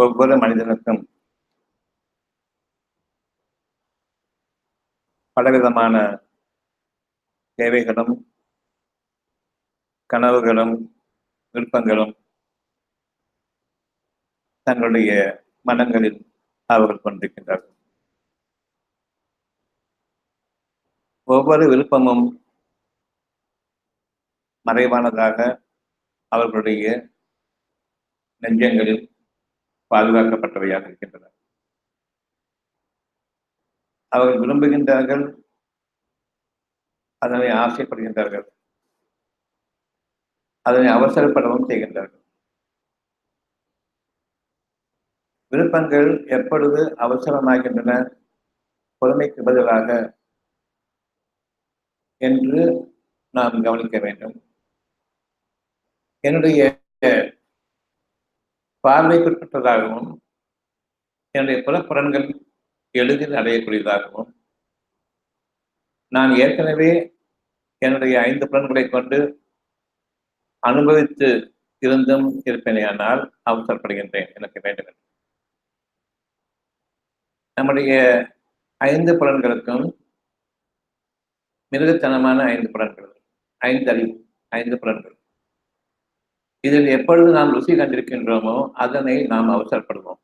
ஒவ்வொரு மனிதனுக்கும் பலவிதமான தேவைகளும், கனவுகளும், விருப்பங்களும் தங்களுடைய மனங்களில் அவர்கள் கொண்டிருக்கின்றார்கள். ஒவ்வொரு விருப்பமும் மறைவானதாக அவர்களுடைய நெஞ்சங்களில் பாதுகாக்கப்பட்டவையாக இருக்கின்றன. அவர்கள் விரும்புகின்றார்கள், அதனை ஆசைப்படுகின்றார்கள், அதனை அவசரப்படவும் செய்கின்றார்கள். விருப்பங்கள் எப்பொழுது அவசரமாகின்றன, பொறுமைக்கு பதிலாக என்று நாம் கவனிக்க வேண்டும். என்னுடைய பார்வைக்குட்பட்டதாகவும், என்னுடைய புறப்புறன்கள் எளிதில் அடையக்கூடியதாகவும், நான் ஏற்கனவே என்னுடைய 5 புலன்களை கொண்டு அனுபவித்து இருந்தும் இருப்பேனேயானால் அவசரப்படுகின்றேன், எனக்கு வேண்டும். நம்முடைய 5 புலன்களுக்கும் மிருகத்தனமான 5 புலன்கள், 5 அறிவு, 5 புலன்கள். இதில் எப்பொழுது நாம் ருசி கண்டிருக்கின்றோமோ அதனை நாம் அவசரப்படுவோம்.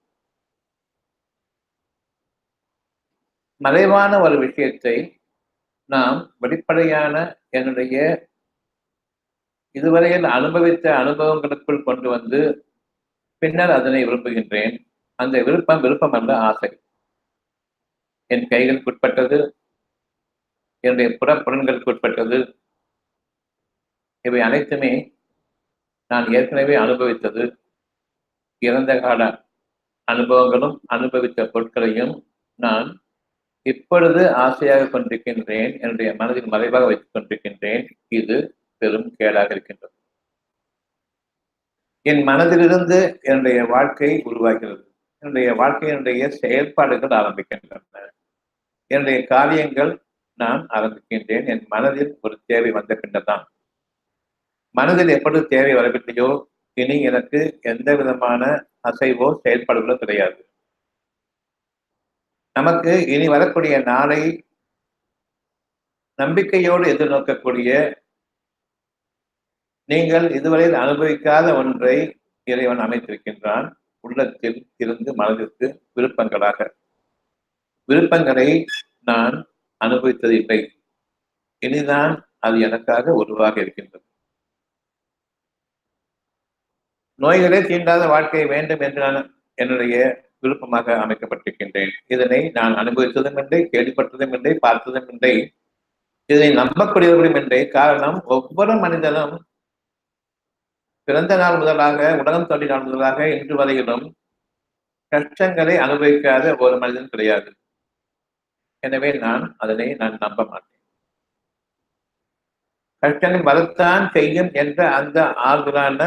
மறைவான ஒரு விஷயத்தை நாம் வெளிப்படையான என்னுடைய இதுவரையில் அனுபவித்த அனுபவங்களுக்குள் கொண்டு வந்து பின்னர் அதனை விரும்புகின்றேன். அந்த விருப்பம் விருப்பம் அல்ல, ஆசை. என் கைகளுக்கு உட்பட்டது, என்னுடைய புறப்புறன்களுக்கு உட்பட்டது. இவை அனைத்துமே நான் ஏற்கனவே அனுபவித்தது. இறந்த கால அனுபவங்களும் அனுபவித்த பொருட்களையும் நான் இப்பொழுது ஆசையாக கொண்டிருக்கின்றேன், என்னுடைய மனதில் மறைவாக வைத்துக் கொண்டிருக்கின்றேன். இது பெரும் கேடாக இருக்கின்றது. என் மனதிலிருந்து என்னுடைய வாழ்க்கை உருவாகிறது. என்னுடைய வாழ்க்கையினுடைய செயல்பாடுகள் ஆரம்பிக்கின்றன. என்னுடைய காரியங்கள் நான் ஆரம்பிக்கின்றேன். என் மனதில் ஒரு தேவை வந்த பின்னர்தான். மனதில் எப்பொழுது தேவை வரவில்லையோ இனி எனக்கு எந்த விதமான அசைவோ செயல்பாடுகளோ கிடையாது. நமக்கு இனி வரக்கூடிய நாளை நம்பிக்கையோடு எதிர்நோக்கக்கூடிய, நீங்கள் இதுவரையில் அனுபவிக்காத ஒன்றை இறைவன் அமைத்திருக்கின்றான் உள்ளத்தில் இருந்து மனதிற்கு விருப்பங்களாக. விருப்பங்களை நான் அனுபவித்தது இல்லை, இனிதான் அது எனக்காக உருவாக இருக்கின்றது. நோய்களே தீண்டாத வாழ்க்கை வேண்டும் என்று நான் என்னுடைய விருப்பமாக அமைக்கப்பட்டிருக்கின்றேன். இதனை நான் அனுபவித்ததும் இல்லை, கேள்விப்பட்டதும் இல்லை, பார்த்ததும் இல்லை, இதனை நம்பக்கூடியவர்களும் இல்லை. காரணம், ஒவ்வொரு மனிதனும் பிறந்த நாள் முதலாக, உலகம் தோன்றிய நாள் முதலாக இன்று வரையிலும் கஷ்டங்களை அனுபவிக்காத ஒரு மனிதன் கிடையாது. எனவே அதனை நான் நம்ப மாட்டேன். கஷ்டங்கள் வரத்தான் செய்யும் என்ற அந்த ஆறுதலான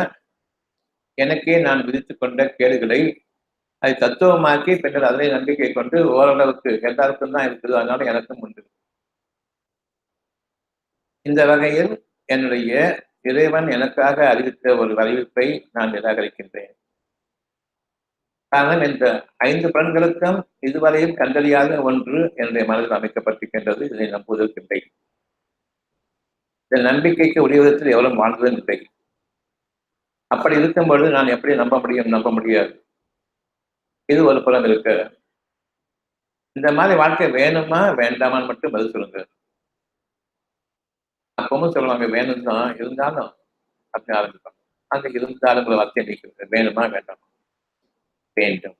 எனக்கே நான் விதித்துக் கொண்ட கேடுகளை அதை தத்துவமாக்கி பின்னர் அதனை நம்பிக்கை கொண்டு ஓரளவுக்கு எல்லாருக்கும் தான் இருக்குது, அதனால எனக்கும் உண்டு. இந்த வகையில் என்னுடைய இறைவன் எனக்காக அறிவித்த ஒரு அறிவிப்பை நான் நிராகரிக்கின்றேன். காரணம், இந்த 5 புலன்களுக்கும் இதுவரையில் கண்டறியாத ஒன்று என்னுடைய மனதில் அமைக்கப்பட்டிருக்கின்றது. இதை நம்புவதற்கில்லை. இந்த நம்பிக்கைக்கு உரிய விதத்தில் எவ்வளவு வாழ்ந்ததும் இல்லை. அப்படி இருக்கும்பொழுது நான் எப்படி நம்ப முடியும்? நம்ப முடியாது. இது ஒரு புறம் இருக்கு. இந்த மாதிரி வாழ்க்கை வேணுமா வேண்டாமான்னு மட்டும் பதில் சொல்லுங்க. அப்பவும் சொல்லுவாங்க வேணும் தான், இருந்தாலும் அப்படி ஆரம்பிப்பாங்க. அந்த இருந்தாலும் வார்த்தை நீக்கிறது. வேணுமா வேண்டாமா? வேண்டும்.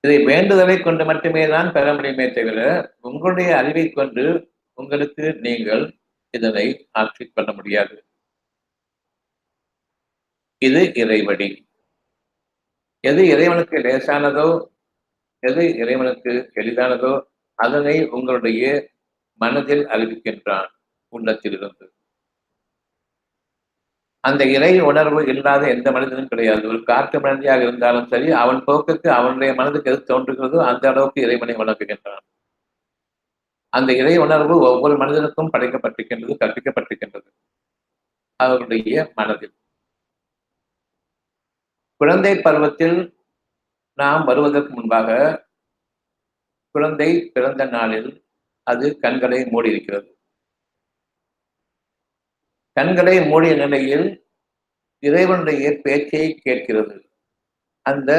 இதை வேண்டுதலை கொண்டு மட்டுமே தான் பெற முடியுமே தவிர உங்களுடைய அறிவை கொண்டு உங்களுக்கு நீங்கள் இதனை ஆற்றிக் கொள்ள முடியாது. இது இறைவழி. எது இறைவனுக்கு லேசானதோ, எது இறைவனுக்கு எளிதானதோ அதனை உங்களுடைய மனதில் அறிவிக்கின்றான் உள்ளத்திலிருந்து. அந்த இறை உணர்வு இல்லாத எந்த மனிதனும் கிடையாது. ஒரு காற்று மனிதியாக இருந்தாலும் சரி, அவன் போக்குக்கு அவனுடைய மனதுக்கு எது தோன்றுகிறதோ அந்த அளவுக்கு இறைவனை வணங்குகின்றான். அந்த இறை உணர்வு ஒவ்வொரு மனிதனுக்கும் படைக்கப்பட்டிருக்கின்றது, கற்பிக்கப்பட்டிருக்கின்றது அவருடைய மனதில். குழந்தை பருவத்தில் நாம் வருவதற்கு முன்பாக குழந்தை பிறந்த நாளில் அது கண்களை மூடியிருக்கிறது. கண்களை மூடிய நிலையில் இறைவனுடைய பேச்சை கேட்கிறது. அந்த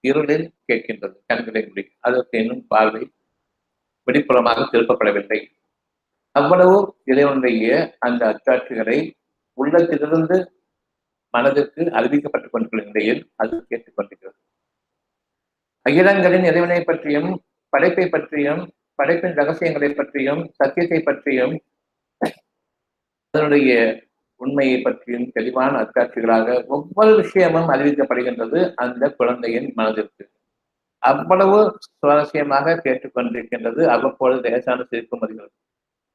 இருளில் கேட்கின்றது. கண்களை மூடி அதற்கு இன்னும் பார்வை வெளிப்புறமாக திருப்பப்படவில்லை. அவ்வளவு இறைவனுடைய அந்த அச்சாட்சிகளை உள்ளத்திலிருந்து மனதிற்கு அறிவிக்கப்பட்டுக் கொண்டிருக்கிற நிலையில் அது கேட்டுக் கொண்டிருக்கிறது. அகிலங்களின் இறைவனை பற்றியும் படைப்பை பற்றியும் படைப்பின் ரகசியங்களை பற்றியும் சத்தியத்தை பற்றியும் அதனுடைய உண்மையை பற்றியும் தெளிவான அச்சாட்சிகளாக ஒவ்வொரு விஷயமும் அறிவிக்கப்படுகின்றது அந்த குழந்தையின் மனதிற்கு. அவ்வளவு சுவாரஸ்யமாக கேட்டுக்கொண்டிருக்கின்றது. அவ்வப்பொழுது லேசான சிரிப்பு வருகிறது.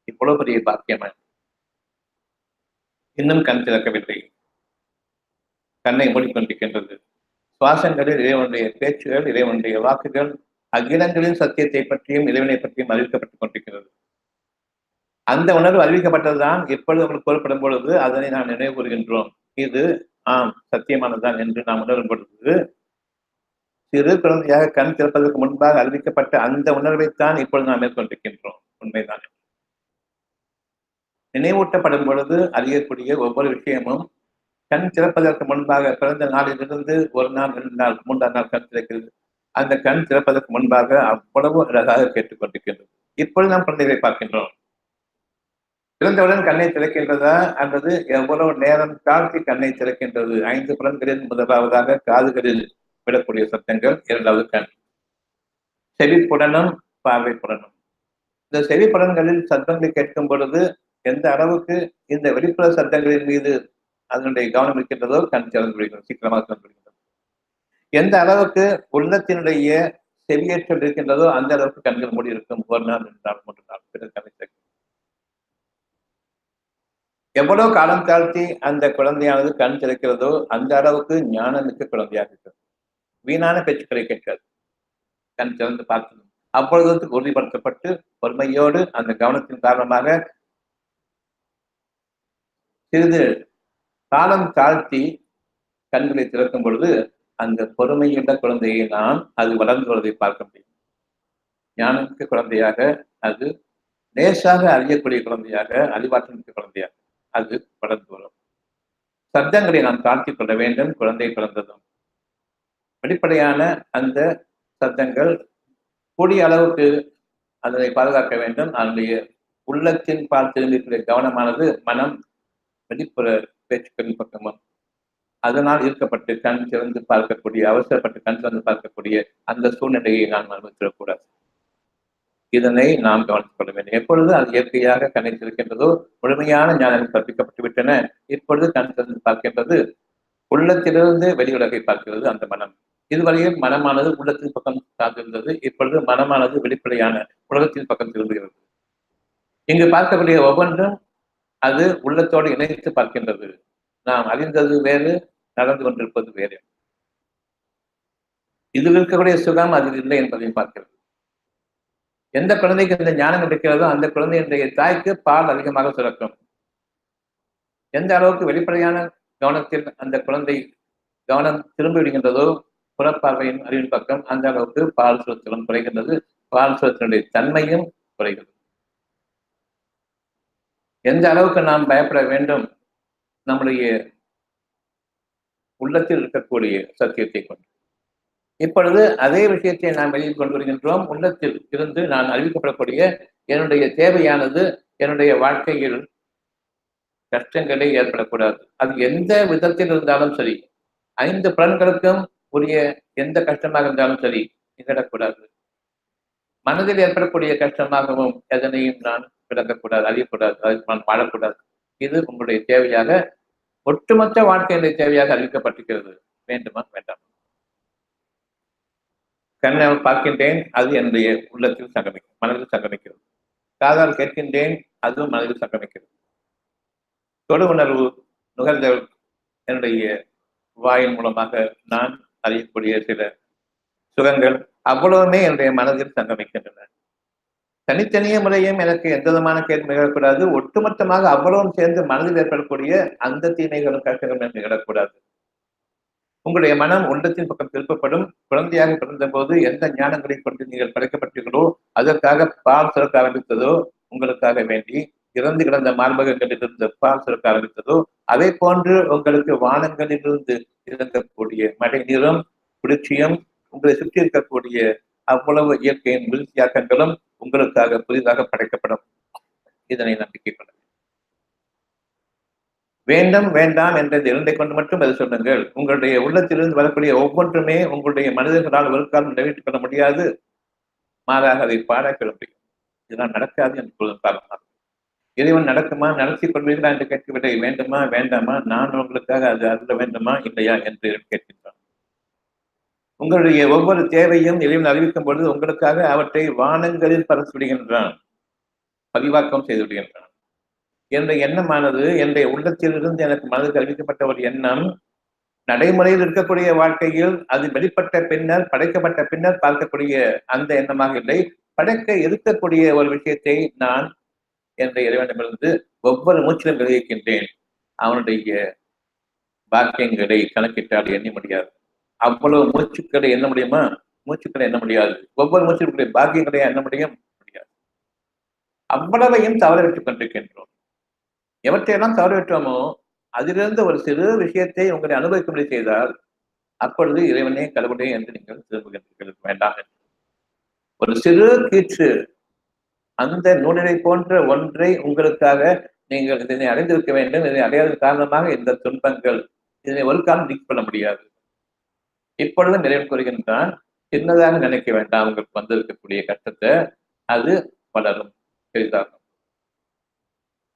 இவ்வளவு பெரிய பாக்கியமா இன்னும் கண் திறக்கவில்லை. கண்ணை மூடிக்கொண்டிருக்கின்றது. சுவாசங்களில் இறைவனுடைய பேச்சுகள், இறைவனுடைய வாக்குகள், அகிலங்களின் சத்தியத்தை பற்றியும் இறைவனை பற்றியும் அறிவிக்கப்பட்டுக் கொண்டிருக்கிறது. அந்த உணர்வு அறிவிக்கப்பட்டதுதான் எப்பொழுது உங்களுக்கு கூறப்படும் பொழுது அதனை நாம் நினைவு கூறுகின்றோம். இது சத்தியமானதுதான் என்று நாம் உணரும் பொழுது சிறு குழந்தையாக கண் திறப்பதற்கு முன்பாக அறிவிக்கப்பட்ட அந்த உணர்வைத்தான் இப்பொழுது நாம் மேற்கொண்டிருக்கின்றோம். உண்மைதான். நினைவூட்டப்படும் பொழுது அறியக்கூடிய ஒவ்வொரு விஷயமும் கண் திறப்பதற்கு முன்பாக பிறந்த நாளிலிருந்து ஒரு நாள், 2 நாள், 3ஆம் நாள் கண் திறக்கிறது. அந்த கண் திறப்பதற்கு முன்பாக அவ்வளவு அழகாக கேட்டுக்கொண்டிருக்கின்றது. இப்பொழுது நாம் குழந்தைகளை பார்க்கின்றோம். பிறந்தவுடன் கண்ணை திறக்கின்றதா அல்லது எவ்வளவு நேரம் தாழ்த்தி கண்ணை திறக்கின்றது? 5 புலன்களில் முதலாவதாக காதுகளில் விடக்கூடிய சத்தங்கள், இரண்டாவது கண். செவிப்புலனும் பார்வை புலனும். இந்த செவிப்புலன்களில் சத்தங்களை கேட்கும் பொழுது எந்த அளவுக்கு இந்த வெளிப்புற சத்தங்களின் மீது அதனுடைய கவனம் இருக்கின்றதோ கண் திறந்து விடுகிறது, சீக்கிரமாக திறந்து விடுகிறது. எந்த அளவுக்கு உள்ளத்தினுடைய செவியேற்றம் இருக்கின்றதோ அந்த அளவுக்கு கண்கள் மூடி இருக்கும். 1 நாள், 2 நாள், 3 நாள் பிறகு கண்ணை திறக்கும். எவ்வளவு காலம் தாழ்த்தி அந்த குழந்தையானது கண் திறக்கிறதோ அந்த அளவுக்கு ஞானமிக்க குழந்தையாக இருக்கிறது. வீணான பேச்சுக்களை கேட்காது. கண் திறந்து பார்த்தது அவ்வளவு உறுதிப்படுத்தப்பட்டு பொறுமையோடு அந்த கவனத்தின் காரணமாக சிறிது காலம் தாழ்த்தி கண்களை திறக்கும் பொழுது அந்த பொறுமையுள்ள குழந்தையை நாம் அது வளர்ந்து வருவதை பார்க்க முடியும். ஞானமிக்க குழந்தையாக, அது லேசாக அறியக்கூடிய குழந்தையாக, அறிவாற்றல் மிக்க குழந்தையாக அது வளர்ந்து வரும். சப்தங்களை நாம் தாழ்த்திக் கொள்ள வேண்டும். குழந்தை பிறந்ததும் வெளிப்படையான அந்த சப்தங்கள் கூடிய அளவுக்கு அதனை பாதுகாக்க வேண்டும். அதனுடைய உள்ளத்தின் பால் திரும்பிக்கூடிய கவனமானது மனம் வெளிப்புற பேச்சுக்களின் பக்கமும் அதனால் ஈர்க்கப்பட்டு கண் திறந்து பார்க்கக்கூடிய, அவசரப்பட்டு கண் திறந்து பார்க்கக்கூடிய அந்த சூழ்நிலையை நாம் அனுமதிவிடக்கூடாது. இதனை நாம் கவனித்துக் கொள்ள வேண்டும். எப்பொழுது அது இயற்கையாக கண்ணை திறக்கின்றதோ முழுமையான ஞானம் கற்பிக்கப்பட்டு விட்டன. இப்பொழுது கண் திறந்து பார்க்கின்றது. உள்ளத்திலிருந்து வெளி உலகை பார்க்கிறது அந்த மனம். இதுவரையில் மனமானது உள்ளத்தின் பக்கம் சார்ந்திருந்தது. இப்பொழுது மனமானது வெளிப்படையான உலகத்தின் பக்கம் திரும்புகிறது. இங்கு பார்க்கக்கூடிய ஒவ்வொன்றும் அது உள்ளத்தோடு இணைத்து பார்க்கின்றது. நாம் அறிந்தது வேறு, நடந்து கொண்டிருப்பது வேறு. இதில் இருக்கக்கூடிய சுகம் அதில் இல்லை என்பதையும் பார்க்கிறது. எந்த குழந்தைக்கு இந்த ஞானம் இருக்கிறதோ அந்த குழந்தையினுடைய தாய்க்கு பால் அதிகமாக சுரக்கும். எந்த அளவுக்கு வெளிப்படையான கவனத்தில் அந்த குழந்தை கவனம் திரும்பி விடுகின்றதோ புறப்பார்வையின் அறிவின் பக்கம், அந்த அளவுக்கு பால் சுரத்திலும் குறைகின்றது. பால் சுரத்தினுடைய தன்மையும் குறைகிறது. எந்த அளவுக்கு நாம் பயப்பட வேண்டும் நம்முடைய உள்ளத்தில் இருக்கக்கூடிய சத்தியத்தை கொண்டு. இப்பொழுது அதே விஷயத்தை நாம் வெளியில் கொண்டு வருகின்றோம். உள்ளத்தில் இருந்து நான் அறிவிக்கப்படக்கூடிய என்னுடைய தேவையானது என்னுடைய வாழ்க்கையில் கஷ்டங்களே ஏற்படக்கூடாது. அது எந்த விதத்தில் இருந்தாலும் சரி, 5 புலன்களுக்கும் உரிய எந்த கஷ்டமாக இருந்தாலும் சரி நிகழக்கூடாது. மனதில் ஏற்படக்கூடிய கஷ்டமாகவும் எதனையும் நான் விளக்கக்கூடாது, அறியக்கூடாது, அதுக்கு நான் வாழக்கூடாது. இது உங்களுடைய தேவையாக, ஒட்டுமொத்த வாழ்க்கையினுடைய தேவையாக அறிவிக்கப்பட்டிருக்கிறது. வேண்டுமா வேண்டாம்? கண்ணை பார்க்கின்றேன், அது என்னுடைய உள்ளத்தில் சங்கமிக்கும், மனதில் சங்கமிக்கிறது. காதால் கேட்கின்றேன், அதுவும் மனதில் சங்கமிக்கிறது. தொடு உணர்வு நுகர்தல் என்னுடைய வாயின் மூலமாக நான் அறியக்கூடிய சில சுகங்கள் அவ்வளவுமே என்னுடைய மனதில் சங்கமிக்கின்றன. தனித்தனிய முறையும் எனக்கு எந்த விதமான கேள்வி நிகழக்கூடாது. ஒட்டுமொத்தமாக அவ்வளவும் சேர்ந்து மனதில் ஏற்படக்கூடிய அந்த தீமைகளும் கஷ்டங்களும் நிகழக்கூடாது. உங்களுடைய மனம் உள்ளத்தின் பக்கம் திருப்பப்படும். குழந்தையாக பிறந்த போது எந்த ஞானங்களை கொண்டு நீங்கள் படைக்கப்பட்டீர்களோ அதற்காக பால் சுரக்க ஆரம்பித்ததோ, உங்களுக்காக வேண்டி இறந்து கிடந்த மார்பகங்களில் இருந்து பால் சுரக்க ஆரம்பித்ததோ, அதே போன்று உங்களுக்கு வானங்களிலிருந்து இறங்கக்கூடிய மழை நீரும் குளிர்ச்சியும் உங்களை சுற்றி இருக்கக்கூடிய அவ்வளவு இயற்கையின் வீழ்ச்சியாக்கங்களும் உங்களுக்காக புதிதாக படைக்கப்படும். இதனை நம்பிக்கை கொள்ள வேண்டும் வேண்டாம் என்ற இரண்டை கொண்டு மட்டும் அதை சொல்லுங்கள். உங்களுடைய உள்ளத்திலிருந்து வரக்கூடிய ஒவ்வொன்றுமே உங்களுடைய மனிதர்களால் ஒரு காலம் நிறைவேற்றிக் கொள்ள முடியாது. மாறாக அதை பாராட்ட முடியும். இதெல்லாம் நடக்காது என்று சொல்லும் காரணம். இறைவன் நடக்குமா நடத்தி கொள்வீர்களா என்று கேட்கவில்லை. வேண்டுமா வேண்டாமா, நான் உங்களுக்காக அது அருள வேண்டுமா இல்லையா என்று கேட்கின்றான். உங்களுடைய ஒவ்வொரு தேவையும் இறைவன் அறிவிக்கும் பொழுது உங்களுக்காக அவற்றை வானங்களில் பரசு விடுகின்றான், பதிவாக்கம் செய்து விடுகின்றான். என்னுடைய எண்ணமானது என்னுடைய உள்ளத்திலிருந்து எனக்கு மனதுக்கு அறிவிக்கப்பட்ட ஒரு எண்ணம் நடைமுறையில் இருக்கக்கூடிய வாழ்க்கையில் அது வெளிப்பட்ட பின்னர் படைக்கப்பட்ட பின்னர் பார்க்கக்கூடிய அந்த எண்ணமாக இல்லை. படைக்க இருக்கக்கூடிய ஒரு விஷயத்தை நான் என்ற இறைவனிடமிருந்து ஒவ்வொரு மூச்சிலும் விளைவிக்கின்றேன். அவனுடைய பாக்கியங்களை கணக்கிட்டால் எண்ண முடியாது. அவ்வளவு மூச்சுக்களை எண்ண முடியுமா? மூச்சுக்களை எண்ண முடியாது. ஒவ்வொரு மூச்சுக்களுடைய பாக்கியங்களை எண்ண முடியாது. அவ்வளவையும் தவற விட்டுக் கொண்டிருக்கின்றோம். எவற்றையெல்லாம் தவற விட்டோமோ அதிலிருந்து ஒரு சிறு விஷயத்தை உங்களை அனுபவிக்கும்படி செய்தால் அப்பொழுது இறைவனே கடவுளே என்று நீங்கள் திரும்புகின்றீர்கள். வேண்டாம். ஒரு சிறு கீற்று அந்த நூலினை போன்ற ஒன்றை உங்களுக்காக நீங்கள் இதனை அடைந்திருக்க வேண்டும். இதனை அடையாத காரணமாக இந்த துன்பங்கள் இதனை ஒரு காலம் நீக்கிக் கொள்ள முடியாது. இப்பொழுது நிறைவு கூறுகின்றான், சின்னதாக நினைக்க வேண்டாம். உங்களுக்கு வந்திருக்கக்கூடிய கஷ்டத்தை அது வளரும், பெரிதாகும்.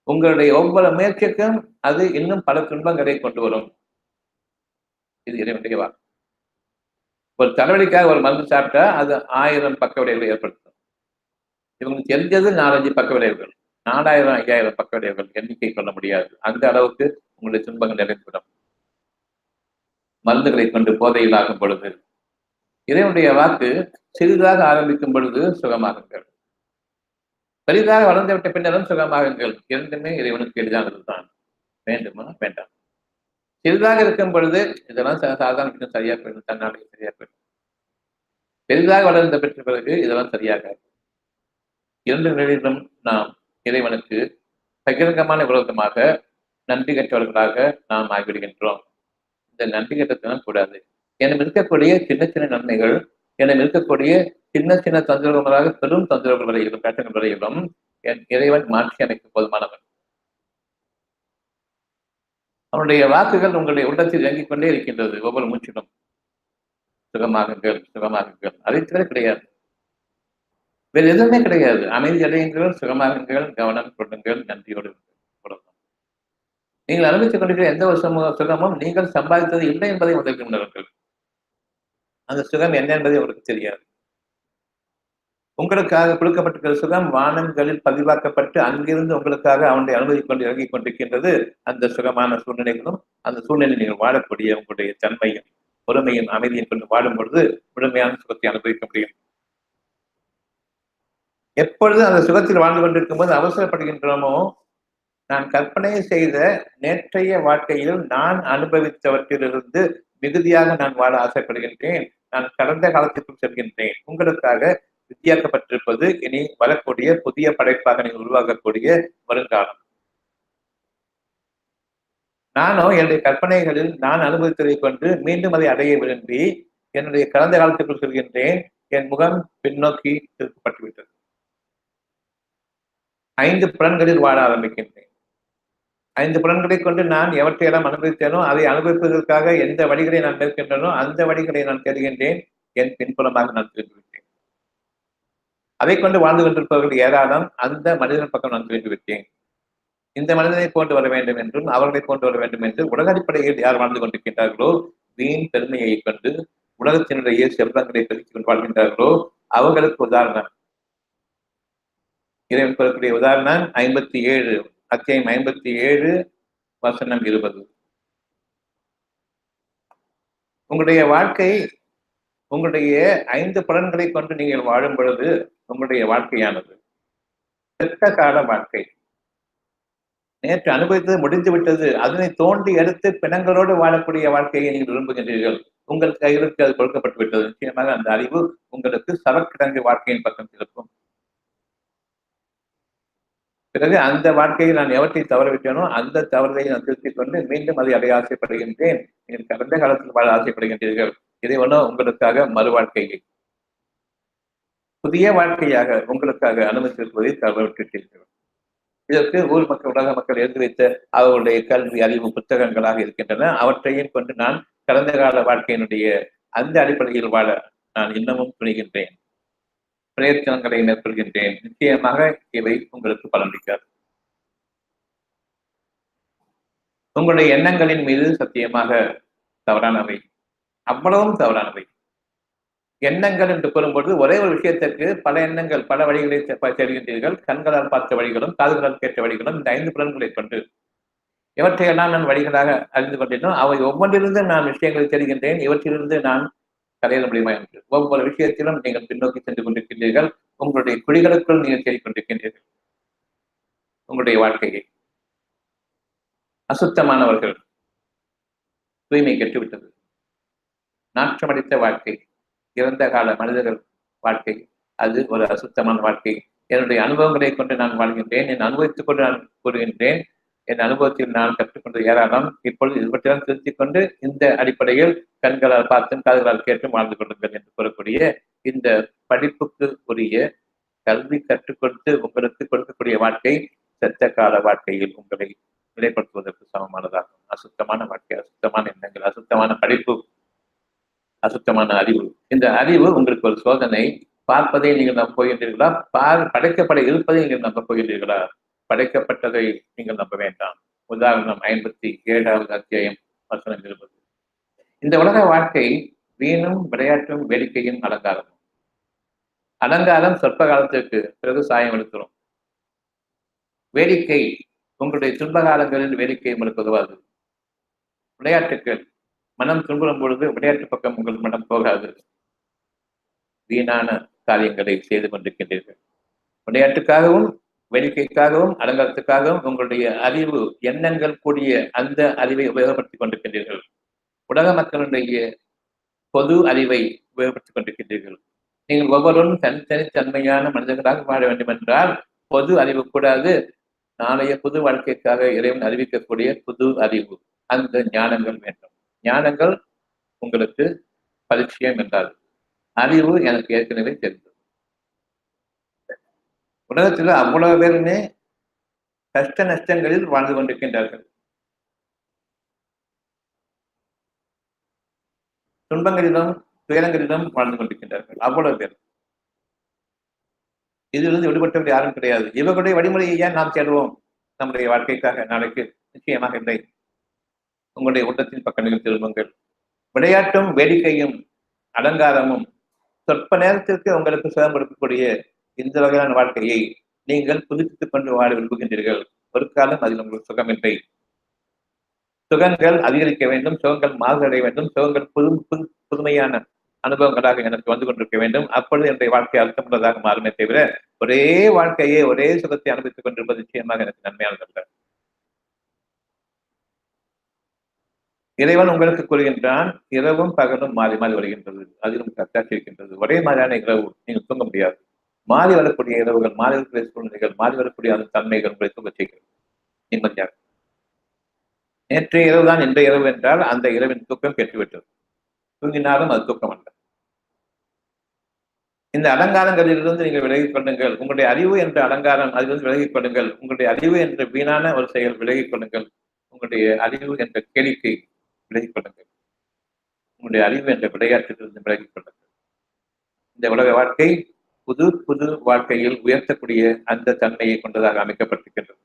உங்களுடைய ஒவ்வொரு முயற்சிக்கும் அது இன்னும் பல துன்பங்களை கொண்டு வரும். இது இறைவனுடைய வாக்கு. ஒரு தலைவலிக்காக ஒரு மருந்து சாப்பிட்டா அது 1000 பக்க விளைவுகளை ஏற்படுத்தும். இவங்களுக்கு தெரிஞ்சது 4-5 பக்க விளைவுகள், 4000-5000 பக்க விளைவுகள் எண்ணிக்கை கொள்ள முடியாது. அந்த அளவுக்கு உங்களுடைய துன்பங்கள் நிறைந்துவிடும். மருந்துகளை கொண்டு போதையில் ஆகும் பொழுது இறைவனுடைய வாக்கு சிறிதாக ஆரம்பிக்கும் பொழுது சுகமாகுங்கள், பெரிதாக வளர்ந்து விட்ட பின்னரும் சுகமாகுங்கள். இரண்டுமே இறைவனுக்கு எளிதானதுதான். வேண்டுமா வேண்டாம். சிறிதாக இருக்கும் பொழுது இதெல்லாம் சாதாரண சரியா போயிடும், தன்னாலே சரியா போயிடும். பெரிதாக வளர்ந்த பெற்ற பிறகு இதெல்லாம் சரியாக. இரண்டு நிலையிலும் நாம் இறைவனுக்கு பகிரங்கமான விரோதமாக நன்றி கற்றவர்களாக நாம் ஆகிவிடுகின்றோம். இந்த நன்றி கட்டத்தனம் கூடாது. என இருக்கக்கூடிய சின்ன சின்ன நன்மைகள், என இருக்கக்கூடிய சின்ன சின்ன தொந்தரவுகளாக பெரும் தொந்தரவுகள் வரையிலும் கட்டங்கள் வரையிலும் என் இறைவன் மாற்றி அமைக்க போதுமானவன். அவனுடைய வாக்குகள் உங்களுடைய உள்ளத்தில் இறங்கிக் கொண்டே இருக்கின்றது. ஒவ்வொரு மூச்சிலும் சுகமாகுங்கள் சுகமாகுங்கள், அதை தவிர கிடையாது. வேறு எதுவுமே கிடையாது. அமைதி அடையுங்கள், சுகமாகுங்கள், கவனம் கொள்ளுங்கள், நன்றியோடு கொடுக்கும். நீங்கள் அனுபவித்துக் கொண்டிருக்கிற எந்த ஒரு சுகமும் நீங்கள் சம்பாதித்தது இல்லை என்பதை முதலில் உணருங்கள். அந்த சுகம் என்ன என்பதை உங்களுக்கு தெரியாது. உங்களுக்காக கொடுக்கப்பட்டிருக்கிற சுகம் வானங்களில் பதிவாக்கப்பட்டு அங்கிருந்து உங்களுக்காக அவனை அனுமதிக் கொண்டு இறங்கிக் கொண்டிருக்கின்றது. அந்த சுகமான சூழ்நிலைகளும் அந்த சூழ்நிலை நீங்கள் வாழக்கூடிய உங்களுடைய தன்மையும் பொறுமையும் அமைதியும் கொண்டு வாழும் பொழுது முழுமையான சுகத்தை அனுபவிக்க முடியும். எப்பொழுது அந்த சுகத்தில் வாழ்ந்து கொண்டிருக்கும் போது அவசரப்படுகின்றோமோ, நான் கற்பனை செய்த நேற்றைய வாழ்க்கையில் நான் அனுபவித்தவற்றிலிருந்து மிகுதியாக நான் வாழ ஆசைப்படுகின்றேன். நான் கடந்த காலத்திற்கும் செல்கின்றேன். உங்களுக்காக வித்தியாக்கப்பட்டிருப்பது இனி வரக்கூடிய புதிய படைப்பாக நீங்கள் உருவாக்கக்கூடிய வருங்காலம். நானோ என்னுடைய கற்பனைகளில் நான் அனுபவித்ததை கொண்டு மீண்டும் அதை அடைய விரும்பி என்னுடைய கடந்த காலத்திற்குள் செல்கின்றேன். என் முகம் பின்னோக்கி திருப்பப்பட்டுவிட்டது. 5 புலன்களில் வாழ ஆரம்பிக்கின்றேன். 5 புலன்களை கொண்டு நான் எவற்றையெல்லாம் அனுபவித்தேனோ அதை அனுபவிப்பதற்காக எந்த வழிகளை நான் மேற்கின்றனோ அந்த வழிகளை நான் தேடுகின்றேன். என் பின்புலமாக நான் திரும்பிவிட்டேன். அதை கொண்டு வாழ்ந்து கொண்டிருப்பவர்கள் ஏராளம். அந்த மனிதன் பக்கம் நான் திரும்பிவிட்டேன். இந்த மனிதனை போன்று வர வேண்டும் என்றும் அவர்களை போன்று வர வேண்டும் என்று உலக அடிப்படையில் யார் வாழ்ந்து கொண்டிருக்கின்றார்களோ, வீண் பெருமையை கொண்டு உலகத்தினுடைய செல்வங்களை பெருக்கிக் கொண்டு வாழ்கின்றார்களோ அவர்களுக்கு உதாரணம் இறைவன் கூறக்கூடிய உதாரணம் 57 அத்தியாயம் 57 வசனம் 20. உங்களுடைய வாழ்க்கை உங்களுடைய 5 புலன்களை கொண்டு நீங்கள் வாழும் பொழுது உங்களுடைய வாழ்க்கையானது கெட்ட கால வாழ்க்கை. நேற்று அனுபவித்தது முடிந்து விட்டது. அதனை தோண்டி எடுத்து பிணங்களோடு வாழக்கூடிய வாழ்க்கையை நீங்கள் விரும்புகின்றீர்கள். உங்கள் கைகளுக்கு அது கொடுக்கப்பட்டு விட்டது. நிச்சயமாக அந்த அறிவு உங்களுக்கு சவக்கிடங்கு வாழ்க்கையின் பக்கம் திருப்பும். பிறகு அந்த வாழ்க்கையில் நான் எவற்றை தவறவிட்டேனோ அந்த தவறுகளை நான் திருத்திக் கொண்டு மீண்டும் அதை அடைய ஆசைப்படுகின்றேன். நீங்கள் கடந்த காலத்தில் வாழ ஆசைப்படுகின்றீர்கள். இறைவனோ உங்களுக்காக மறு வாழ்க்கையை புதிய வாழ்க்கையாக உங்களுக்காக அனுமதித்திருப்பதை தவறவிட்டுட்டீர்கள். இதற்கு ஊர் மக்கள் உலக மக்கள் எழுதி வைத்த அவர்களுடைய கல்வி அறிவு புத்தகங்களாக இருக்கின்றன. அவற்றையும் கொண்டு நான் கடந்த கால வாழ்க்கையினுடைய அந்த அடிப்படையில் வாழ நான் இன்னமும் துணிகின்றேன், பிரயத்தனங்களை மேற்கொள்கின்றேன். நிச்சயமாக இவை உங்களுக்கு பலனளிக்காது. உங்களுடைய எண்ணங்களின் மீது சத்தியமாக தவறானவை, அவ்வளவும் தவறானவை. எண்ணங்கள் என்று கூறும்போது ஒரே ஒரு விஷயத்திற்கு பல எண்ணங்கள் பல வழிகளை தெரிகின்றீர்கள். கண்களால் பார்த்த வழிகளும் காதுகளால் கேட்ட வழிகளும் இந்த 5 புலன்களை கொண்டு இவற்றையெல்லாம் நான் வழிகளாக அறிந்து கொண்டிருந்தோம். அவை ஒவ்வொன்றிலிருந்து நான் விஷயங்களை தெரிகின்றேன். இவற்றிலிருந்து நான் கரையிட முடியுமா என்று ஒவ்வொரு விஷயத்திலும் நீங்கள் பின்னோக்கி சென்று கொண்டிருக்கின்றீர்கள். உங்களுடைய குழிகளுக்குள் நீங்கள் தேடிக்கொண்டிருக்கின்றீர்கள். உங்களுடைய வாழ்க்கையை அசுத்தமானவர்கள், தூய்மை கெட்டுவிட்டது, நாற்றமடித்த வாழ்க்கை, இறந்த கால மனிதர்கள் வாழ்க்கை, அது ஒரு அசுத்தமான வாழ்க்கை. என்னுடைய அனுபவங்களை கொண்டு நான் வாழ்கின்றேன். என் அனுபவித்துக் கொண்டு நான் கூறுகின்றேன். என் அனுபவத்தில் நான் கற்றுக்கொண்டு ஏராளம். இப்பொழுது இதுபற்றியெல்லாம் திருத்திக் கொண்டு இந்த அடிப்படையில் கண்களால் பார்த்தும் காதுகளால் கேட்டும் வாழ்ந்து கொள்ளுங்கள் என்று கூறக்கூடிய இந்த படிப்புக்கு உரிய கல்வி கற்றுக் கொடுத்து உங்களுக்கு கொடுக்கக்கூடிய வாழ்க்கை செத்த கால வாழ்க்கையில் உங்களை நிலைப்படுத்துவதற்கு சமமானதாகும். அசுத்தமான வாழ்க்கை, அசுத்தமான எண்ணங்கள், அசுத்தமான படிப்பு, அசுத்தமான அறிவு. இந்த அறிவு உங்களுக்கு ஒரு சோதனை. பார்ப்பதை நீங்கள் நம்ப போகின்றீர்களா? படைக்கப்பட இருப்பதை நீங்கள் நம்ப போகின்றீர்களா? படைக்கப்பட்டதை நீங்கள் நம்ப வேண்டாம். உதாரணம் 57வது அத்தியாயம் வசனம் 20. இந்த உலக வாழ்க்கை வீணும் விளையாட்டும் வேடிக்கையும் அலங்காரமும். அலங்காரம் சொற்ப காலத்திற்கு பிறகு சாயம் எடுத்துரும். வேடிக்கை உங்களுடைய துன்ப காலங்களில் வேடிக்கை உங்களுக்கு உதவாது. விளையாட்டுக்கள் மனம் துன்புறும் பொழுது விளையாட்டு பக்கம் உங்கள் மனம் போகாது. வீணான காரியங்களை செய்து கொண்டிருக்கின்றீர்கள். விளையாட்டுக்காகவும் வேடிக்கைக்காகவும் அலங்காரத்துக்காகவும் உங்களுடைய அறிவு எண்ணங்கள் கூடிய அந்த அறிவை உபயோகப்படுத்திக் கொண்டிருக்கின்றீர்கள். உலக மக்களுடைய பொது அறிவை உபயோகப்படுத்திக் கொண்டிருக்கின்றீர்கள். நீங்கள் ஒவ்வொருவரும் தனித்தனித்தன்மையான மனிதர்களாக வாழ வேண்டும் என்றால் பொது அறிவு கூடாது. நாளைய புது வாழ்க்கைக்காக இறைவன் அறிவிக்கக்கூடிய புது அறிவு, அந்த ஞானங்கள் வேண்டும். ஞானங்கள் உங்களுக்கு பரிச்சயம் என்றால் அறிவு எனக்கு ஏற்கனவே தெரிந்தது. உலகத்தில் அவ்வளவு பேருமே கஷ்ட நஷ்டங்களில் வாழ்ந்து கொண்டிருக்கின்றார்கள். துன்பங்களிலும் துயரங்களிலும் வாழ்ந்து கொண்டிருக்கின்றார்கள் அவ்வளவு பேர். இதிலிருந்து விடுபட்டவர்கள் யாரும் கிடையாது. இவர்களுடைய வழிமுறையை ஏன் நாம் தேடுவோம் நம்முடைய வாழ்க்கைக்காக? நாளைக்கு நிச்சயமாக இல்லை. உங்களுடைய உள்ளத்தின் பக்கங்கள் திரும்புங்கள். விளையாட்டும் வேடிக்கையும் அலங்காரமும் சொற்ப நேரத்திற்கு உங்களுக்கு சுகம் கொடுக்கக்கூடிய இந்த வகையான வாழ்க்கையை நீங்கள் புதுப்பித்துக் கொண்டு வாழ விரும்புகின்றீர்கள். ஒரு காலம் அதில் உங்களுக்கு சுகமில்லை. சுகங்கள் அதிகரிக்க வேண்டும், சுகங்கள் மாறுதடைய வேண்டும், சுகங்கள் புதுமையான அனுபவங்களாக எனக்கு வந்து கொண்டிருக்க வேண்டும். அப்பொழுது என்னுடைய வாழ்க்கை அர்த்தமுள்ளதாக மாறுமே தவிர ஒரே வாழ்க்கையை ஒரே சுகத்தை அனுபவித்துக் கொண்டிருப்பது நிச்சயமாக எனக்கு நன்மையானதல்ல. இறைவன் உங்களுக்கு கூறுகின்றான், இரவும் பகலும் மாறி மாறி வருகின்றது, அதிலும் கத்தாட்சி இருக்கின்றது. ஒரே மாதிரியான இரவு நீங்கள் தூங்க முடியாது. மாறி வரக்கூடிய இரவுகள், மாறி வரக்கூடிய சூழ்நிலைகள், மாறி வரக்கூடிய அந்த தன்மைகள் உங்களை தூங்க செய்கிறது நிம்மதியாக. நேற்றைய இரவு தான் இன்றைய இரவு என்றால் அந்த இரவின் தூக்கம் கெட்டுவிட்டது. தூங்கினாலும் அது தூக்கம் அல்ல. இந்த அலங்காரங்களிலிருந்து நீங்கள் விலகிக் கொள்ளுங்கள். உங்களுடைய அறிவு என்ற அலங்காரம் அதிலிருந்து விலகிக் கொள்ளுங்கள். உங்களுடைய அறிவு என்ற வீணான ஒரு செயல் விலகிக் கொள்ளுங்கள். உங்களுடைய அறிவு என்ற கேளிக்கை விலகிக் கொள்ளுங்கள். உங்களுடைய அறிவு என்ற விளையாட்டிலிருந்து விலகிக் கொள்ளுங்கள். இந்த உலக வாழ்க்கை புது புது வாழ்க்கையில் உயர்த்தக்கூடிய அந்த தன்மையை கொண்டதாக அமைக்கப்பட்டிருக்கின்றது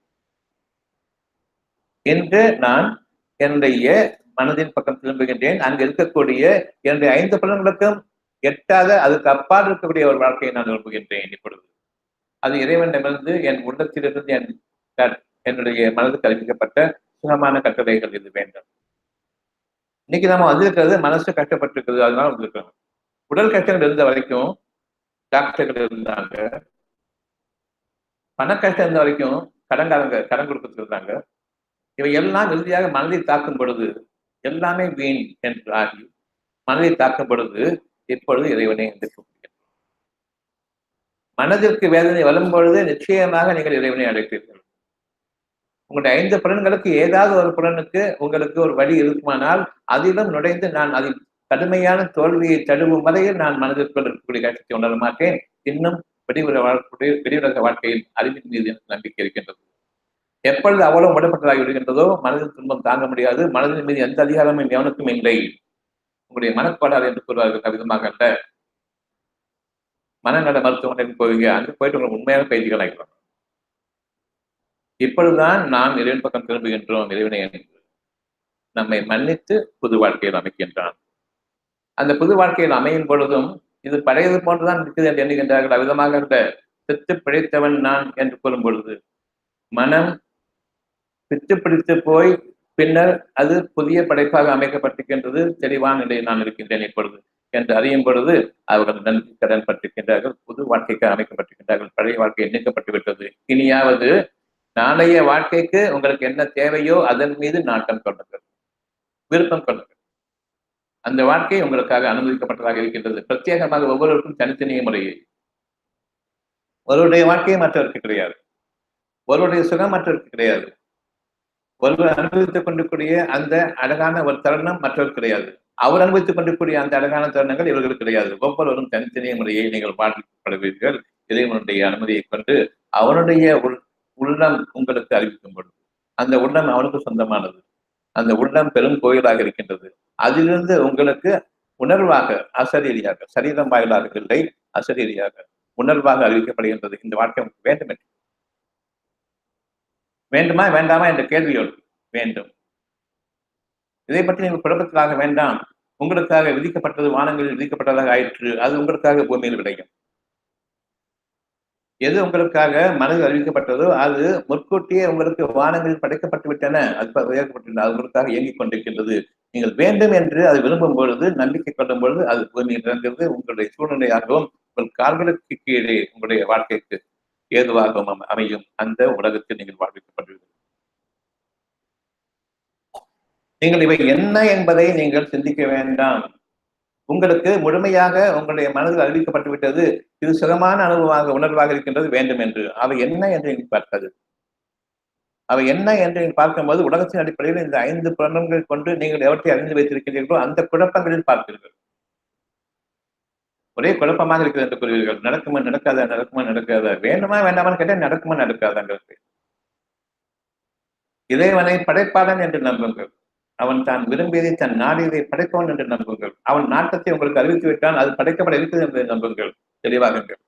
என்று நான் என்னுடைய மனதின் பக்கம் திரும்புகின்றேன். அங்கு இருக்கக்கூடிய என்னுடைய 5 புலன்களுக்கும் எட்டாத அதுக்கு அப்பால் இருக்கக்கூடிய ஒரு வாழ்க்கையை நான் விரும்புகின்றேன். இப்பொழுது அது இறைவனிடமிருந்து என் உள்ளத்திலிருந்து என்னுடைய மனதுக்கு அறிவிக்கப்பட்ட சுகமான கட்டளைகள் இது வேண்டும். இன்னைக்கு நம்ம வந்திருக்கிறது மனசு கஷ்டப்பட்டிருக்கிறது, அதனால வந்திருக்கிறோம். உடல் கஷ்டங்கள் இருந்த வரைக்கும் டாக்டர்கள் இருந்தாங்க, பண கஷ்டம் இருந்த வரைக்கும் கடன் கொடுக்க சொல்றாங்க. இவை எல்லாம் இறுதியாக மனதை தாக்கும் பொழுது எல்லாமே வீண் என்று ஆகி மனதை தாக்கும் பொழுது இப்பொழுது இறைவனை என்று கூப்பிடுகிறேன். மனதிற்கு வேதனை வரும் பொழுது நிச்சயமாக நீங்கள் இறைவனை அழைப்பீர்கள். உங்களுடைய 5 புலன்களுக்கு ஏதாவது ஒரு புலனுக்கு உங்களுக்கு ஒரு வழி இருக்குமானால் அதிலும் நுழைந்து நான் அதில் கடுமையான தோல்வியை தழுவும் வரையில் நான் மனதிற்குள் இருக்கக்கூடிய கட்சியை உணர மாட்டேன். இன்னும் வெளியுலக வாழ்க்கையில் அறிவின் மீது எனக்கு நம்பிக்கை இருக்கின்றது. எப்பொழுது அவ்வளவு முடப்பட்டதாகி விடுகின்றதோ மனதின் துன்பம் தாங்க முடியாது. மனதின் மீது எந்த அதிகாரமும் எவனுக்கும் இல்லை. உங்களுடைய மனப்பாடால் என்று கூறுவார்கள் விதமாக அல்ல. மனநல மருத்துவமனைக்கு போவீங்க, அங்கு போயிட்டு உங்களுக்கு உண்மையான பயிற்சிகள் ஆகிடும். இப்பொழுதுதான் நாம் இறைவன் பக்கம் திரும்புகின்றோம். இறைவனை நம்மை மன்னித்து புது வாழ்க்கையில் அமைக்கின்றான். அந்த புது வாழ்க்கையில் அமையும் பொழுதும் இது பழையது போன்றுதான் இருக்குது என்று எண்ணுகின்றார்கள். அவ்விதமாக அந்த செத்து பிழைத்தவன் நான் என்று கூறும் பொழுது மனம் பித்து பிடித்து போய் பின்னர் அது புதிய படைப்பாக அமைக்கப்பட்டிருக்கின்றது. தெளிவான நிலையில் நான் இருக்கின்றேன் இப்பொழுது என்று அறியும் பொழுது அவர்கள் நன்றி கடன் பட்டிருக்கின்றார்கள். புது வாழ்க்கைக்கு அமைக்கப்பட்டிருக்கின்றார்கள். பழைய வாழ்க்கை எண்ணிக்கப்பட்டு விட்டது. இனியாவது நாளைய வாழ்க்கைக்கு உங்களுக்கு என்ன தேவையோ அதன் மீது நாட்டம் கொள்ளுங்கள், விருப்பம் கொள்ளுங்கள். அந்த வாழ்க்கை உங்களுக்காக அனுமதிக்கப்பட்டதாக இருக்கின்றது. பிரத்யேகமாக ஒவ்வொருவருக்கும் தனித்தனிய முறையை. ஒருவருடைய வாழ்க்கையை மற்றவருக்கு கிடையாது. ஒருவருடைய சுகம் மற்றவருக்கு கிடையாது. ஒருவர் அனுபவித்துக் கொண்டிருக்கூடிய அந்த அழகான ஒரு தருணம் மற்றவர் கிடையாது. அவர் அனுபவித்துக் கொண்டிருக்கூடிய அந்த அழகான தருணங்கள் இவர்களுக்கு கிடையாது. ஒவ்வொருவரும் தனித்தனிய முறையை நீங்கள் வாழ்க்கப்படுவீர்கள். இறைவனுடைய அனுமதியை கொண்டு அவனுடைய உள்ளம் உங்களுக்கு அறிவிக்கும் பொழுது அந்த உள்ளம் அவனுக்கு சொந்தமானது. அந்த உள்ளம் பெரும் கோயிலாக இருக்கின்றது. அதிலிருந்து உங்களுக்கு உணர்வாக அசரீரியாக, சரீரம் வாயிலாக இல்லை, அசரீரியாக உணர்வாக அறிவிக்கப்படுகின்றது. இந்த வாழ்க்கை உங்களுக்கு வேண்டும் என்று. வேண்டுமா வேண்டாமா என்ற கேள்வியோடு வேண்டும். இதை பற்றி நீங்கள் குழப்பத்திலாக வேண்டாம். உங்களுக்காக விதிக்கப்பட்டது வானங்களில் விதிக்கப்பட்டதாக ஆயிற்று. அது உங்களுக்காக பூமியில் விளையும். எது உங்களுக்காக மனதில் அறிவிக்கப்பட்டதோ அது முற்கூட்டியே உங்களுக்கு வானங்களில் படைக்கப்பட்டு விட்டன. அது உயர்த்தப்பட்டுள்ளன. அது உங்களுக்காக இயங்கிக் கொண்டிருக்கின்றது. நீங்கள் வேண்டும் என்று அதை விரும்பும் பொழுது, நம்பிக்கை கொள்ளும் பொழுது அது பூமியில் இறங்கிறது. உங்களுடைய சூழ்நிலையாகவும் உங்கள் கால்களுக்கு கீழே உங்களுடைய வாழ்க்கைக்கு ஏதுவாகவும் அமையும். அந்த உலகத்தில் நீங்கள் வாழ்விக்கப்பட்டுள்ளீர்கள். நீங்கள் இவை என்ன என்பதை நீங்கள் சிந்திக்க வேண்டாம். உங்களுக்கு முழுமையாக உங்களுடைய மனதில் அறிவிக்கப்பட்டு விட்டது. இது சுகமான அனுபவமாக உணர்வாக இருக்கின்றது வேண்டும் என்று. அவை என்ன என்று நீங்கள் பார்க்காது. அவை என்ன என்று நீங்கள் பார்க்கும்போது உலகத்தின் அடிப்படையில் இந்த 5 புலன்கள் கொண்டு நீங்கள் எவற்றை அறிந்து வைத்திருக்கிறீர்களோ அந்த குழப்பங்களில் பார்ப்பீர்கள். ஒரே குழப்பமாக இருக்கிறது என்று கூறுவீர்கள். நடக்குமா நடக்காதா, நடக்குமா நடக்காதா, வேண்டுமா வேண்டாமான்னு கேட்டால் நடக்குமா நடக்காதாங்கிறது. இறைவனை படைப்பாளன் என்று நம்புங்கள். அவன் தான் விரும்பியதை தன் நாடியதை படைப்பவன் என்று நம்புங்கள். அவன் நாட்டத்தை உங்களுக்கு அறிவித்து விட்டான். அது படைக்கப்பட இருக்கிறது என்பதை நம்புங்கள். தெளிவாகுங்கள்.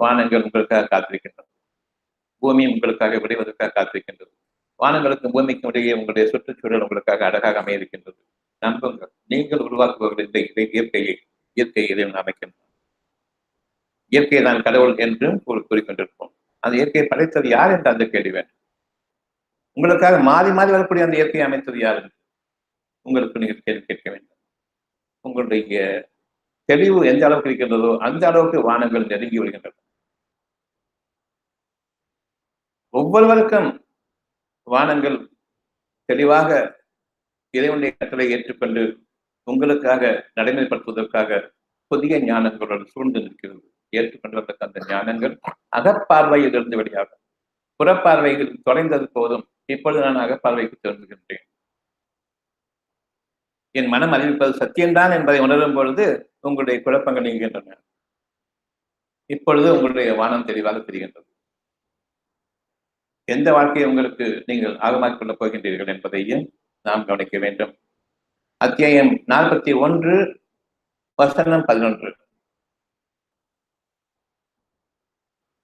வானங்கள் உங்களுக்காக காத்திருக்கின்றன. பூமி உங்களுக்காக விளைவதற்காக காத்திருக்கின்றது. வானங்களுக்கும் பூமிக்கும் இடையே உங்களுடைய சுற்றுச்சூழல் உங்களுக்காக அழகாக அமையிருக்கின்றது. நம்புங்கள். நீங்கள் உருவாக்குபவர்கள் இந்த இயற்கையை இறைவன் அமைக்கின்றான். இயற்கை தான் கடவுள் என்றும் கூறிக்கொண்டிருப்போம். அந்த இயற்கையை படைத்தது யார் என்று அந்த கேள்வி வேண்டும். உங்களுக்காக மாறி மாறி வரக்கூடிய அந்த இயற்கையை அமைத்தது யார் என்று உங்களுக்கு நீங்கள் கேள்வி கேட்க வேண்டும். உங்களுடைய தெளிவு எந்த அளவுக்கு இருக்கின்றதோ அந்த அளவுக்கு வானங்கள் நெருங்கி வருகின்றன. ஒவ்வொருவருக்கும் வானங்கள் தெளிவாக இறைவனுடைய கட்டளை ஏற்றுக்கொண்டு உங்களுக்காக நடைமுறைப்படுத்துவதற்காக புதிய ஞானங்களோடு சூழ்ந்து நிற்கிறது. ஏற்றுக்கொண்டதற்கு அந்த ஞானங்கள் அகப்பார்வையில் இருந்து வெளியாகும். புறப்பார்வையில் தொலைந்தது போதும். இப்பொழுது நான் அகப்பார்வைக்கு திரும்புகின்றேன். என் மனம் அறிவிப்பது சத்தியம்தான் என்பதை உணரும் பொழுது உங்களுடைய குழப்பங்கள் நீங்குகின்றன. இப்பொழுது உங்களுடைய வானம் தெளிவாக தெரிகின்றது. எந்த வாழ்க்கையை உங்களுக்கு நீங்கள் ஆகமாக்கிக் கொள்ளப் போகின்றீர்கள் என்பதையும் நாம் கவனிக்க வேண்டும். அத்தியாயம் 41 வசனம் 11.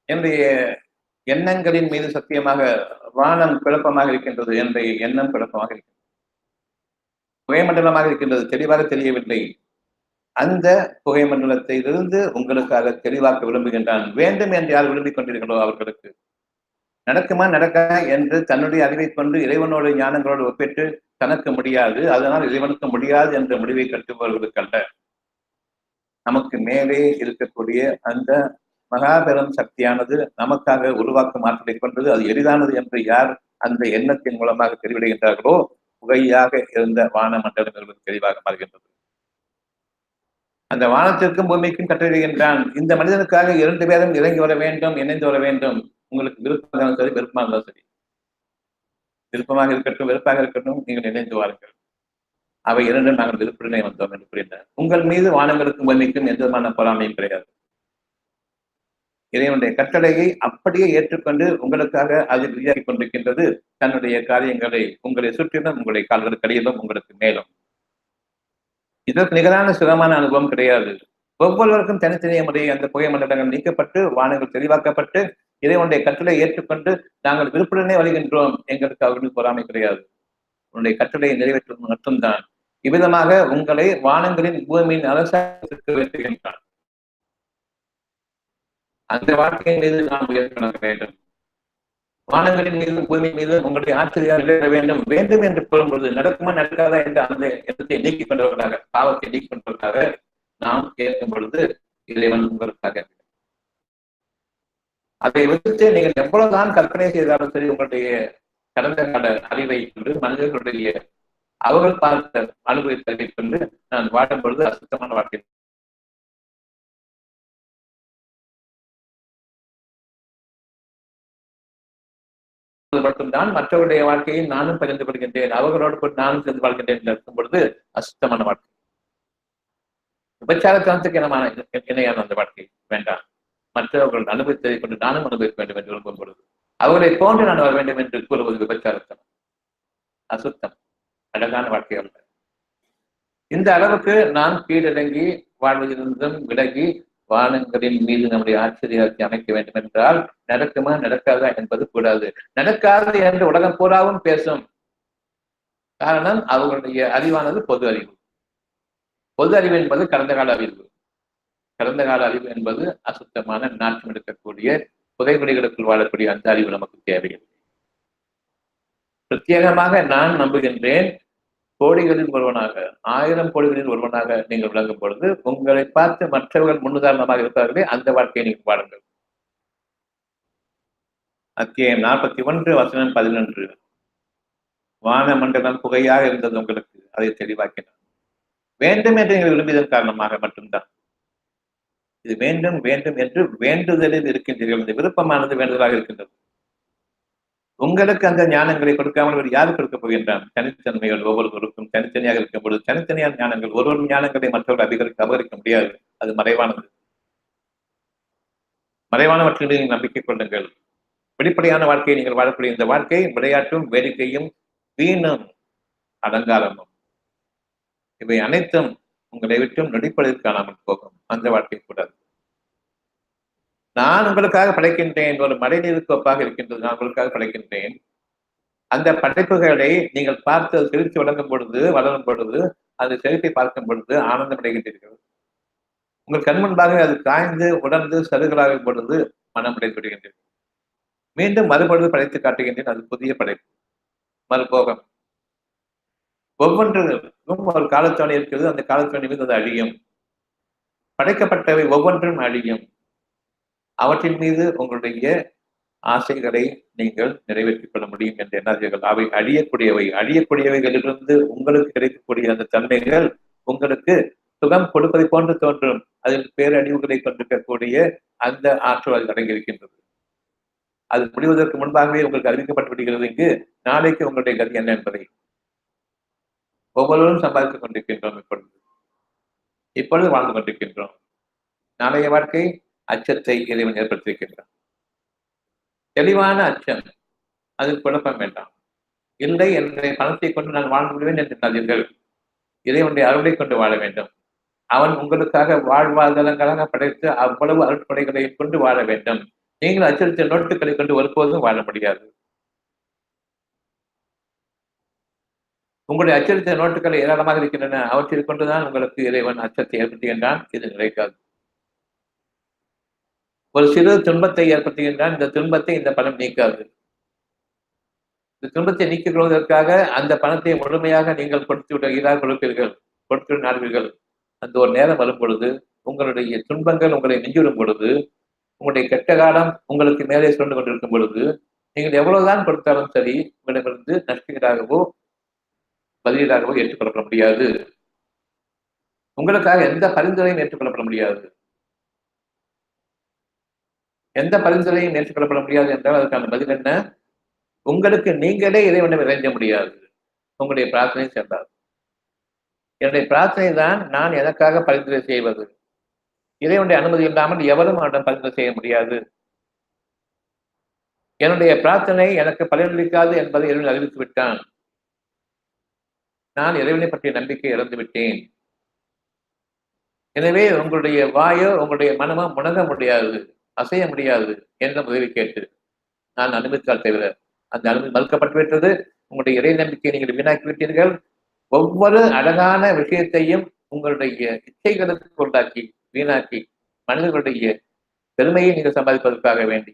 என்னுடைய எண்ணங்களின் மீது சத்தியமாக வானம் குழப்பமாக இருக்கின்றது. என்னுடைய எண்ணம் குழப்பமாக இருக்கின்றது. புகைமண்டலமாக இருக்கின்றது. தெளிவாக தெரியவில்லை. அந்த புகைமண்டலத்திலிருந்து உங்களுக்காக தெளிவாக்க விரும்புகின்றான். வேண்டும் என்று யார் விரும்பிக் கொண்டீர்களோ அவர்களுக்கு நடக்குமா நடக்க என்று தன்னுடைய அறிவை கொண்டு இறைவனோட ஞானங்களோடு ஒப்பிட்டு தனக்கு முடியாது, அதனால் இறைவனுக்கு முடியாது என்ற முடிவை கட்டுபவர்களுக்கு அல்ல, நமக்கு மேலே இருக்கக்கூடிய அந்த மகாபெரும் சக்தியானது நமக்காக உருவாக்கும் ஆற்றலை கொண்டது. அது எளிதானது என்று யார் அந்த எண்ணத்தின் மூலமாக தெரிவிடுகின்றார்களோ, புகையாக இருந்த வான மண்டலம் என்பது தெளிவாக மாறுகின்றது. அந்த வானத்திற்கும் பூமிக்கும் கட்டளையிடுகின்றான். இந்த மனிதனுக்காக 2 பேரும் இறங்கி வர வேண்டும், இணைந்து வர வேண்டும். உங்களுக்கு விருப்பமாக இருந்தாலும் சரி, விருப்பமாக இருந்தாலும் சரி. விருப்பமாக இருக்கட்டும், வெறுப்பாக இருக்கட்டும், நீங்கள் இணைந்து வாருங்கள். அவை இரண்டும் நாங்கள் விருப்புடனே வந்தோம் என்று கூறினார். உங்கள் மீது வானங்களுக்கும் பூமிக்கும் எந்த விதமான பொறாமையும் கிடையாது. இறைவனுடைய கட்டளையை அப்படியே ஏற்றுக்கொண்டு உங்களுக்காக அதில் விளையாடி கொண்டிருக்கின்றது. தன்னுடைய காரியங்களை உங்களை சுற்றிலும், உங்களுடைய கால்களுக்கு அடியிலும், உங்களுக்கு மேலும். இதற்கு நிகரான சுகமான அனுபவம் கிடையாது. ஒவ்வொருவருக்கும் தனித்தனிய முறையை அந்த புகை மண்டலங்கள் நீக்கப்பட்டு, வானங்கள் தெளிவாக்கப்பட்டு, இறைவனுடைய கட்டளை ஏற்றுக்கொண்டு நாங்கள் விருப்புடனே வருகின்றோம். எங்களுக்கு அவர்களுக்கு பொறாமை கிடையாது. உன்னுடைய கட்டளையை நிறைவேற்றுவது மட்டும்தான். இவ்விதமாக உங்களை வானங்களின் பூமியின் அரசாங்கத்திற்கு வைத்திருக்கின்றான். அந்த வாழ்க்கையின் மீது நாம் உயர்த்த வேண்டும். வானங்களின் மீது பூமி மீது உங்களுடைய ஆச்சரியம் நிறைவேற வேண்டும் வேண்டும் என்று கூறும்பொழுது நடக்குமா நடக்காதா என்ற அந்த எண்ணத்தை நீக்கிக் கொண்டவர்களாக, பாவத்தை நீக்கிக் கொண்டவர்களாக நாம் கேட்கும் பொழுது இறைவன் உங்களுக்காக. அதை விடுத்து நீங்கள் எவ்வளவுதான் கற்பனை செய்தாலும் சரி, உங்களுடைய கடந்த கால அறிவை கொண்டு மனிதர்களுடைய அவர்கள் பார்த்த அனுபவத்தை கொண்டு நான் வாடும் பொழுது அசுத்தமான வாழ்க்கை மட்டும்தான் மற்றவருடைய வாழ்க்கையை நானும் பகிர்ந்து கொள்கின்றேன், அவர்களோடு நானும் சேர்ந்து வாழ்கின்றேன் என்று இருக்கும் பொழுது அசுத்தமான வாழ்க்கை. விபச்சாரத்தனத்துக்கு இணையான அந்த வாழ்க்கை வேண்டாம். மற்றவர்கள் அனுபவித்ததை கொண்டு நானும் அனுபவிக்க வேண்டும் என்று விரும்பும் பொழுது அவர்களை போன்று நான் வர வேண்டும் என்று கூறுவது விபச்சாரத்தனம், அசுத்தம், அழகான வாழ்க்கை அல்ல. இந்த அளவுக்கு நாம் கீழடங்கி வாழ்வதிலிருந்தும் விலகி வானங்களின் மீது நம்முடைய ஆச்சரியத்தை அமைக்க வேண்டும் என்றால் நடக்குமா நடக்காதா என்பது கூடாது. நடக்காது என்று உலகம் பூராவும் பேசும். காரணம் அவர்களுடைய அறிவானது பொது அறிவு. பொது அறிவு என்பது கடந்த கால அறிவு. கடந்த கால அறிவு என்பது அசுத்தமான நாட்டம் எடுக்கக்கூடிய புதைகுடிகளுக்குள் வாழக்கூடிய அந்த அறிவு நமக்கு தேவையில்லை. பிரத்யேகமாக நான் நம்புகின்றேன், கோடிகளில் ஒருவனாக, 1000 கோடிகளில் ஒருவனாக நீங்கள் விளங்கும் பொழுது உங்களை பார்த்து மற்றவர்கள் முன்னுதாரணமாக இருப்பார்களே, அந்த வாழ்க்கையை நீங்கள் வாழுங்கள். அத்தியாயம் 41 வசனம் 11. வான மண்டலம் புகையாக இருந்தது உங்களுக்கு, அதை தெளிவாக்கினார். வேண்டும் என்று நீங்கள் விரும்பியதன் காரணமாக மட்டும்தான். இது வேண்டும் வேண்டும் என்று வேண்டுதலில் இருக்கின்றீர்கள். இந்த விருப்பமானது வேண்டுதலாக இருக்கின்றது. உங்களுக்கு அந்த ஞானங்களை கொடுக்காமல் ஒரு யாரு கொடுக்க போகின்றான்? தனித்தன்மைகள் ஒவ்வொருவருக்கும் தனித்தனியாக இருக்கும் பொழுது தனித்தனியான ஞானங்கள், ஒவ்வொரு ஞானங்களை மற்றவர்கள் அபகரிக்க முடியாது. அது மறைவானது. மறைவானவற்றில் நீங்கள் நம்பிக்கை கொள்ளுங்கள். வெளிப்படையான வாழ்க்கையை நீங்கள் வாழக்கூடிய இந்த வாழ்க்கை விளையாட்டும் வேடிக்கையும் வீணும் அலங்காரமும் இவை அனைத்தும் உங்களை விட்டும் நொடிப்பொழுதில் காணாமல் போகும். அந்த வாழ்க்கை கூடாது. நான் உங்களுக்காக படைக்கின்றேன், ஒரு மழைநீருக்கு ஒப்பாக இருக்கின்றது. நான் உங்களுக்காக படைக்கின்றேன். அந்த படைப்புகளை நீங்கள் பார்த்து அது செழித்து வளரும் பொழுது, வளரும் பொழுது, அந்த செழிப்பை பார்க்கும் பொழுது ஆனந்தம் அடைகின்றீர்கள். உங்கள் கண் முன்பாக அது காய்ந்து உடர்ந்து சருகலாகும் பொழுது மனம் அடைந்து விடுகின்றீர்கள். மீண்டும் மறுபொழுது படைத்து காட்டுகின்றேன். அது புதிய படைப்பு, மறுபோகம். ஒவ்வொன்றும் ஒரு காலத்தோணி இருக்கிறது. அந்த காலத்தோணி மீது அது அழியும். படைக்கப்பட்டவை ஒவ்வொன்றும் அழியும். அவற்றின் மீது உங்களுடைய ஆசைகளை நீங்கள் நிறைவேற்றிக் கொள்ள முடியும் என்று எண்ணாதீர்கள். அவை அழியக்கூடியவை. அழியக்கூடியவைகளிலிருந்து உங்களுக்கு கிடைக்கக்கூடிய அந்த தன்மைகள் உங்களுக்கு சுகம் கொடுப்பதை போன்று தோன்றும். அதில் பேரழிவுகளை கொண்டிருக்கக்கூடிய அந்த ஆற்றல் அதில் அடங்கியிருக்கின்றது. அது முடிவதற்கு முன்பாகவே உங்களுக்கு அறிவிக்கப்பட்டு விடுகிறது. இங்கு நாளைக்கு உங்களுடைய கதி என்ன என்பதை ஒவ்வொருவரும் சம்பாதித்துக் கொண்டிருக்கின்றோம். இப்பொழுது வாழ்ந்து கொண்டிருக்கின்றோம். நாளைய வாழ்க்கை அச்சத்தை இறைவன் ஏற்படுத்தியிருக்கின்றான். தெளிவான அச்சம், அதில் குழப்பம் வேண்டாம். இல்லை, என்னுடைய பணத்தை கொண்டு நான் வாழ்ந்து விடுவேன் என்று சொன்னீர்கள். இறைவனுடைய அருளை கொண்டு வாழ வேண்டும். அவன் உங்களுக்காக வாழ்வாதாரங்களாக படைத்து அவ்வளவு அருட்படைகளை கொண்டு வாழ வேண்டும். நீங்கள் அச்சரித்த நோட்டுகளை கொண்டு ஒருபோதும் வாழ முடியாது. உங்களுடைய அச்சரித்த நோட்டுகள் ஏராளமாக இருக்கின்றன. அவற்றில் கொண்டுதான் உங்களுக்கு இறைவன் அச்சத்தை ஏற்படுத்துகின்றான். இது நிலைக்காது. ஒரு சிறு துன்பத்தை ஏற்படுத்துகின்றான். இந்த துன்பத்தை இந்த பணம் நீக்காது. இந்த துன்பத்தை நீக்கிக் கொள்வதற்காக அந்த பணத்தை முழுமையாக நீங்கள் கொடுத்து நாடுவீர்கள். அந்த ஒரு நேரம் வரும் பொழுது உங்களுடைய துன்பங்கள் உங்களை நெஞ்சிடும் பொழுது உங்களுடைய கெட்ட காலம் உங்களுக்கு மேலே சுழன்று கொண்டிருக்கும் பொழுது நீங்கள் எவ்வளவுதான் கொடுத்தாலும் சரி உங்களிடமிருந்து நஷ்டீடாகவோ பதிலீடாகவோ ஏற்றுக்கொள்ளப்பட முடியாது. உங்களுக்காக எந்த பரிந்துரையும் ஏற்றுக்கொள்ளப்பட முடியாது. எந்த பரிந்துரையும் ஏற்றுக்கொள்ளப்பட முடியாது என்றால் அதற்கான பதில் என்ன? உங்களுக்கு நீங்களே இறைவனை இறைஞ்ச முடியாது. உங்களுடைய பிரார்த்தனை சேர்ந்தார். என்னுடைய பிரார்த்தனை தான் நான் எனக்காக பரிந்துரை செய்வது. இறைவனுடைய அனுமதி இல்லாமல் எவரும் அவனிடம் பரிந்துரை செய்ய முடியாது. என்னுடைய பிரார்த்தனை எனக்கு பலனளிக்காது என்பதை இறைவன் அறிவித்து விட்டான். நான் இறைவனை பற்றிய நம்பிக்கை இழந்து விட்டேன். எனவே உங்களுடைய வாயோ உங்களுடைய மனமோ முணங்க முடியாது, அசைய முடியாது என்ற உதவி கேட்டு நான் அனுமதித்தால் தவிர அந்த அனுமதி மறுக்கப்பட்டு விட்டது. உங்களுடைய இறை நம்பிக்கையை நீங்கள் வீணாக்கி விட்டீர்கள். ஒவ்வொரு அழகான விஷயத்தையும் உங்களுடைய இச்சைகளுக்கு கொண்டாக்கி வீணாக்கி மனிதர்களுடைய பெருமையை நீங்கள் சம்பாதிப்பதற்காக வேண்டி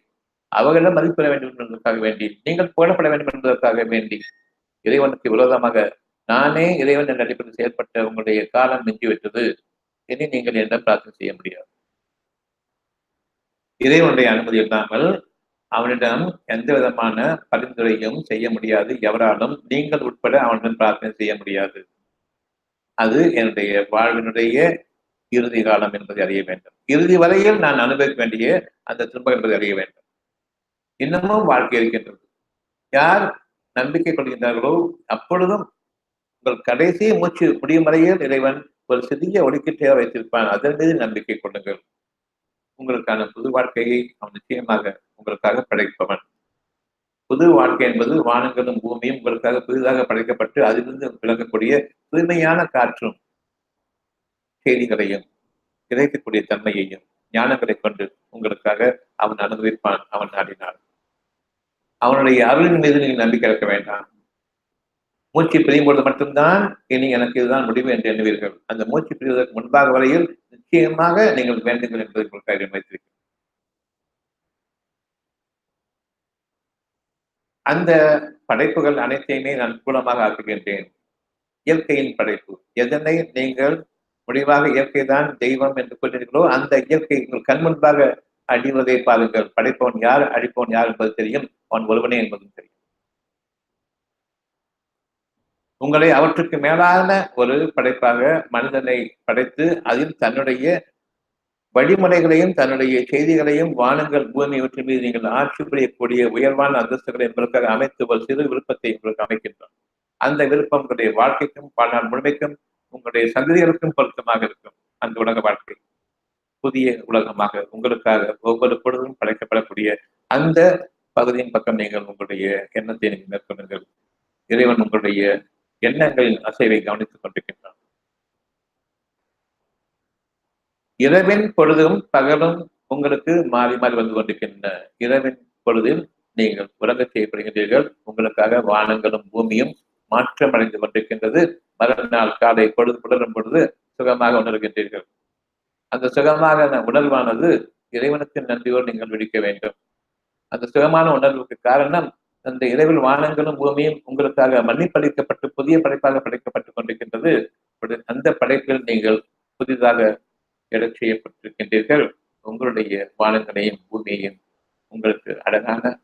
அவர்களிடம் மதிப்பிட வேண்டும் என்பதற்காக வேண்டி நீங்கள் புகழப்பட வேண்டும் என்பதற்காக வேண்டி இறைவனுக்கு விரோதமாக நானே இறைவன் என்ற அடிப்படையில் செயல்பட்ட உங்களுடைய காலம் மிஞ்சிவிட்டது. இனி நீங்கள் என்னிடம் பிரார்த்தனை செய்ய முடியாது. இறைவனுடைய அனுமதி இல்லாமல் அவனிடம் எந்த விதமான பரிந்துரையும் செய்ய முடியாது. எவராலும் நீங்கள் உட்பட அவனிடம் பிரார்த்தனை செய்ய முடியாது. அது என்னுடைய வாழ்வினுடைய இறுதி காலம் என்பதை அறிய வேண்டும். இறுதி வரையில் நான் அனுபவிக்க வேண்டிய அந்த துன்பம் என்பதை அறிய வேண்டும். இன்னமும் வாழ்க்கை இருக்கின்றது. யார் நம்பிக்கை கொள்கின்றார்களோ அப்பொழுதும் உங்கள் கடைசி மூச்சு முடியும் வரையில் இறைவன் ஒரு சிறிய ஒடுக்கீட்டையாக வைத்திருப்பான். அதன் மீது நம்பிக்கை கொள்ளுங்கள். உங்களுக்கான புது வாழ்க்கையை அவன் நிச்சயமாக உங்களுக்காக படைப்பவன். புது வாழ்க்கை என்பது வானங்களும் பூமியும் உங்களுக்காக புதிதாக படைக்கப்பட்டு அதிலிருந்து விளங்கக்கூடிய தூய்மையான காற்றும் செய்திகளையும் கிடைக்கக்கூடிய தன்மையையும் ஞானங்களை கொண்டு உங்களுக்காக அவன் அனுபவிப்பான். அவன் நாடினான். அவனுடைய அருளின் மீது நீங்கள் நம்பிக்கை இருக்க வேண்டாம். மூச்சு பிரியும் பொழுது மட்டும்தான் இனி எனக்கு இதுதான் முடிவு என்று எண்ணுவீர்கள். அந்த மூச்சு பிரிவதற்கு முன்பாக வரையில் நிச்சயமாக நீங்கள் வேண்டுங்கள் என்பதை உங்களுக்காக வைத்திருக்கிறேன். அந்த படைப்புகள் அனைத்தையுமே நான் கூலமாக ஆக்குகின்றேன். இயற்கையின் படைப்பு எதனை நீங்கள் முடிவாக இயற்கை தான் தெய்வம் என்று கூறினீர்களோ அந்த இயற்கை உங்கள் கண் முன்பாக அழிவதை பாருங்கள். படைப்பவன் யார், அழிப்பவன் யார் என்பது தெரியும். அவன் ஒருவனே என்பதும் தெரியும். உங்களை அவற்றுக்கு மேலான ஒரு படைப்பாக மனிதனை படைத்து அதில் தன்னுடைய வழிமுறைகளையும் தன்னுடைய செய்திகளையும் வானங்கள் பூமி இவற்றின் மீது நீங்கள் ஆட்சி புரியக்கூடிய உயர்வான அந்தஸ்துகளை உங்களுக்காக அமைத்து ஒரு சிறு விருப்பத்தை உங்களுக்கு அமைக்கின்றோம். அந்த விருப்பம் உங்களுடைய வாழ்க்கைக்கும் வாழ்நாள் முழுமைக்கும் உங்களுடைய சந்ததிகளுக்கும் பொருத்தமாக இருக்கும். அந்த உலக வாழ்க்கை புதிய உலகமாக உங்களுக்காக ஒவ்வொரு பொழுதும் படைக்கப்படக்கூடிய அந்த பகுதியின் பக்கம் நீங்கள் உங்களுடைய எண்ணத்தை நீங்கள் மேற்கொள்ளுங்கள். இறைவன் உங்களுடைய எண்ணங்களின் அசைவை கவனித்துக் கொண்டிருக்கின்றான். இரவின் பொழுதும் பகலும் உங்களுக்கு மாறி மாறி வந்து கொண்டிருக்கின்றன. இரவின் பொழுதில் நீங்கள் உறங்கச் செய்யப்படுகின்றீர்கள். உங்களுக்காக வானங்களும் பூமியும் மாற்றமடைந்து கொண்டிருக்கின்றது. மறுநாள் காலை பொழுது புலரும் பொழுது சுகமாக உணர்கின்றீர்கள். அந்த சுகமாக உணர்வானது இறைவனுக்கு நன்றியோடு நீங்கள் விழிக்க வேண்டும். அந்த சுகமான உணர்வுக்கு காரணம் அந்த இரவில் வானங்களும் பூமியும் உங்களுக்காக மன்னிப்பளிக்கப்பட்டு புதிய படைப்பாக படைக்கப்பட்டுக் கொண்டிருக்கின்றது. அந்த படைப்பில் நீங்கள் புதிதாக எடச் செய்யப்பட்டிருக்கின்றீர்கள். உங்களுடைய வானங்களையும் பூமியையும் உங்களுக்கு அழகான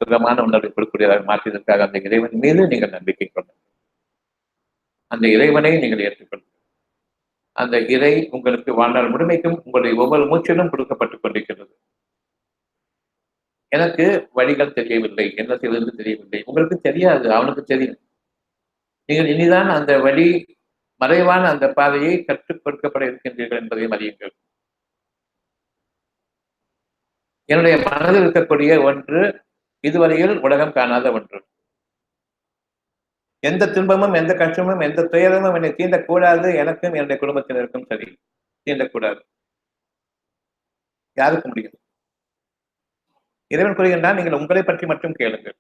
சுகமான உணர்வை கொடுக்கூடியதாக மாற்றியதற்காக அந்த இறைவன் மீது நீங்கள் நம்பிக்கை கொள்ளுங்கள். அந்த இறைவனை நீங்கள் ஏற்றுக்கொள்ளுங்கள். அந்த இறை உங்களுக்கு வாழ்நாள் முழுமைக்கும் உங்களுடைய ஒவ்வொரு மூச்சிலும் கொடுக்கப்பட்டுக் கொண்டிருக்கிறது. எனக்கு வழிகள் தெரியவில்லை, என்ன செய்வது தெரியவில்லை. உங்களுக்கு தெரியாது, அவனுக்கு தெரியும். நீங்கள் இனிதான் அந்த வழி மறைவான அந்த பாதையை கற்றுக் கொடுக்கப்பட இருக்கின்றீர்கள் என்பதையும் அறியுங்கள். என்னுடைய மனதில் இருக்கக்கூடிய ஒன்று இதுவரையில் உலகம் காணாத ஒன்று. எந்த துன்பமும் எந்த கஷ்டமும் எந்த துயரமும் என்னை தீண்டக்கூடாது. எனக்கும் என்னுடைய குடும்பத்தினருக்கும் சரி தீண்டக்கூடாது. யாருக்கு முடியும்? இறைவன் கூறுகின்றான், நீங்கள் உங்களை பற்றி மட்டும் கேளுங்கள்.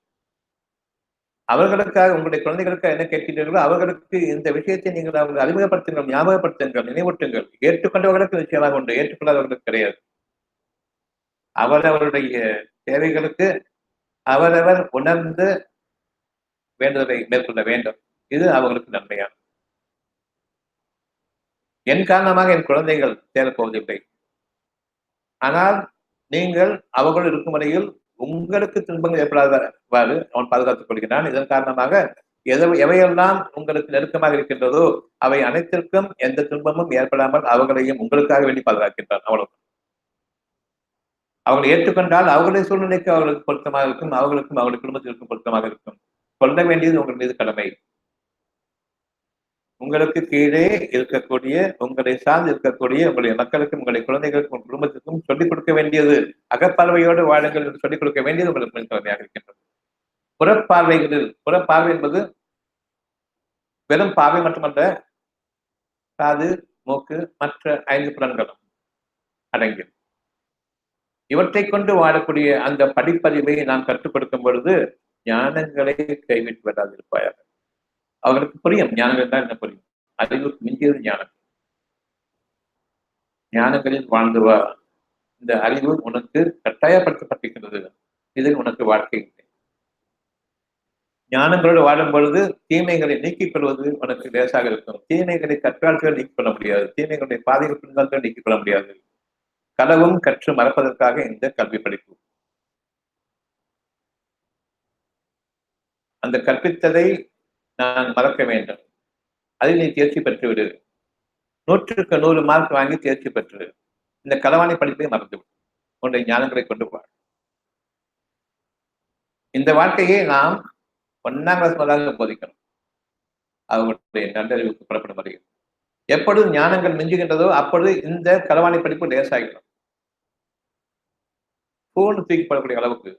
அவர்களுக்காக உங்களுடைய குழந்தைகளுக்காக என்ன கேட்கின்றீர்களோ அவர்களுக்கு இந்த விஷயத்தை நீங்கள் அவர்கள் அறிமுகப்படுத்துங்கள், ஞாபகப்படுத்துங்கள், நினைவூட்டுங்கள். ஏற்றுக்கொண்டவர்களுக்கு நிச்சயமாக உண்டு, ஏற்றுக்கொள்ளாதவர்களுக்கு கிடையாது. அவரவருடைய தேவைகளுக்கு அவரவர் உணர்ந்து வேண்டுதலை மேற்கொள்ள வேண்டும். இது அவர்களுக்கு நன்மையானது. என் காரணமாக என் குழந்தைகள் தேரப்போவதில்லை. ஆனால் நீங்கள் அவர்கள் இருக்கும் வரையில் உங்களுக்கு துன்பங்கள் ஏற்படாதவாறு அவன் பாதுகாத்துக் கொள்கிறான். இதன் காரணமாக எவையெல்லாம் உங்களுக்கு நெருக்கமாக இருக்கின்றதோ அவை அனைத்திற்கும் எந்த துன்பமும் ஏற்படாமல் அவர்களையும் உங்களுக்காக வேண்டி பாதுகாக்கின்றான். அவ்வளவு அவர்களை ஏற்றுக்கொண்டால் அவர்களுடைய சூழ்நிலைக்கு அவர்களுக்கு பொருத்தமாக இருக்கும், அவர்களுக்கும் அவருடைய குடும்பத்திற்கும் பொருத்தமாக இருக்கும். சொல்ல வேண்டியது உங்கள் மீது கடமை. உங்களுக்கு கீழே இருக்கக்கூடிய, உங்களை சார்ந்து இருக்கக்கூடிய உங்களுடைய மக்களுக்கும் உங்களுடைய குழந்தைகளுக்கும் உங்கள் குடும்பத்திற்கும் சொல்லிக் கொடுக்க வேண்டியது, அகப்பார்வையோடு வாழுங்கள் என்று சொல்லிக் கொடுக்க வேண்டியது உங்களுக்கு கடமையாக இருக்கின்றது. புறப்பார்வை என்பது வெறும் பார்வை மட்டுமல்ல, காது, மூக்கு, மற்ற 5 புலன்களும் அடங்கியது. இவற்றை கொண்டு வாழக்கூடிய அந்த படிப்பறிவை நாம் கற்றுக் கொடுக்கும் பொழுது ஞானங்களை கைவிட்டு விடாதிருப்பாயாக. அவர்களுக்கு புரியும் ஞானங்கள் தான் என்ன புரியும். அறிவுக்கு மிஞ்சியது ஞானம். ஞானங்களில் வாழ்ந்து வா. இந்த அறிவு உனக்கு கட்டாயப்படுத்தப்பட்டிருக்கிறது. இதில் உனக்கு வாழ்க்கை இல்லை. ஞானங்களோடு வாழும் பொழுது தீமைகளை நீக்கிக் கொள்வது உனக்கு லேசாக இருக்கும். தீமைகளை கற்றால்கள் நீக்கிக் கொள்ள முடியாது. தீமைகளுடைய பாதைகள் பின்னால் நீக்கிக் கொள்ள முடியாது. களவும் கற்று மறப்பதற்காக இந்த கல்வி படிப்பு. அந்த கற்பித்ததை நான் மறக்க வேண்டும். அதில் நீ தேர்ச்சி பெற்று விடு. 100க்கு 100 மார்க் வாங்கி தேர்ச்சி பெற்று இந்த களவாணி படிப்பை மறந்துவிடும். உன்னுடைய ஞானங்களை கொண்டு வா. இந்த வாழ்க்கையை நாம் 1ஆம் கிளாஸ் முதலாக போதிக்கணும். அவர்களுடைய நல்லறிவுக்கு புறப்படும் வரையில் எப்பொழுது ஞானங்கள் மிஞ்சுகின்றதோ அப்பொழுது இந்த களவாணி படிப்பு லேசாகிடும். போன் தூக்கிப்படக்கூடிய அளவுக்கு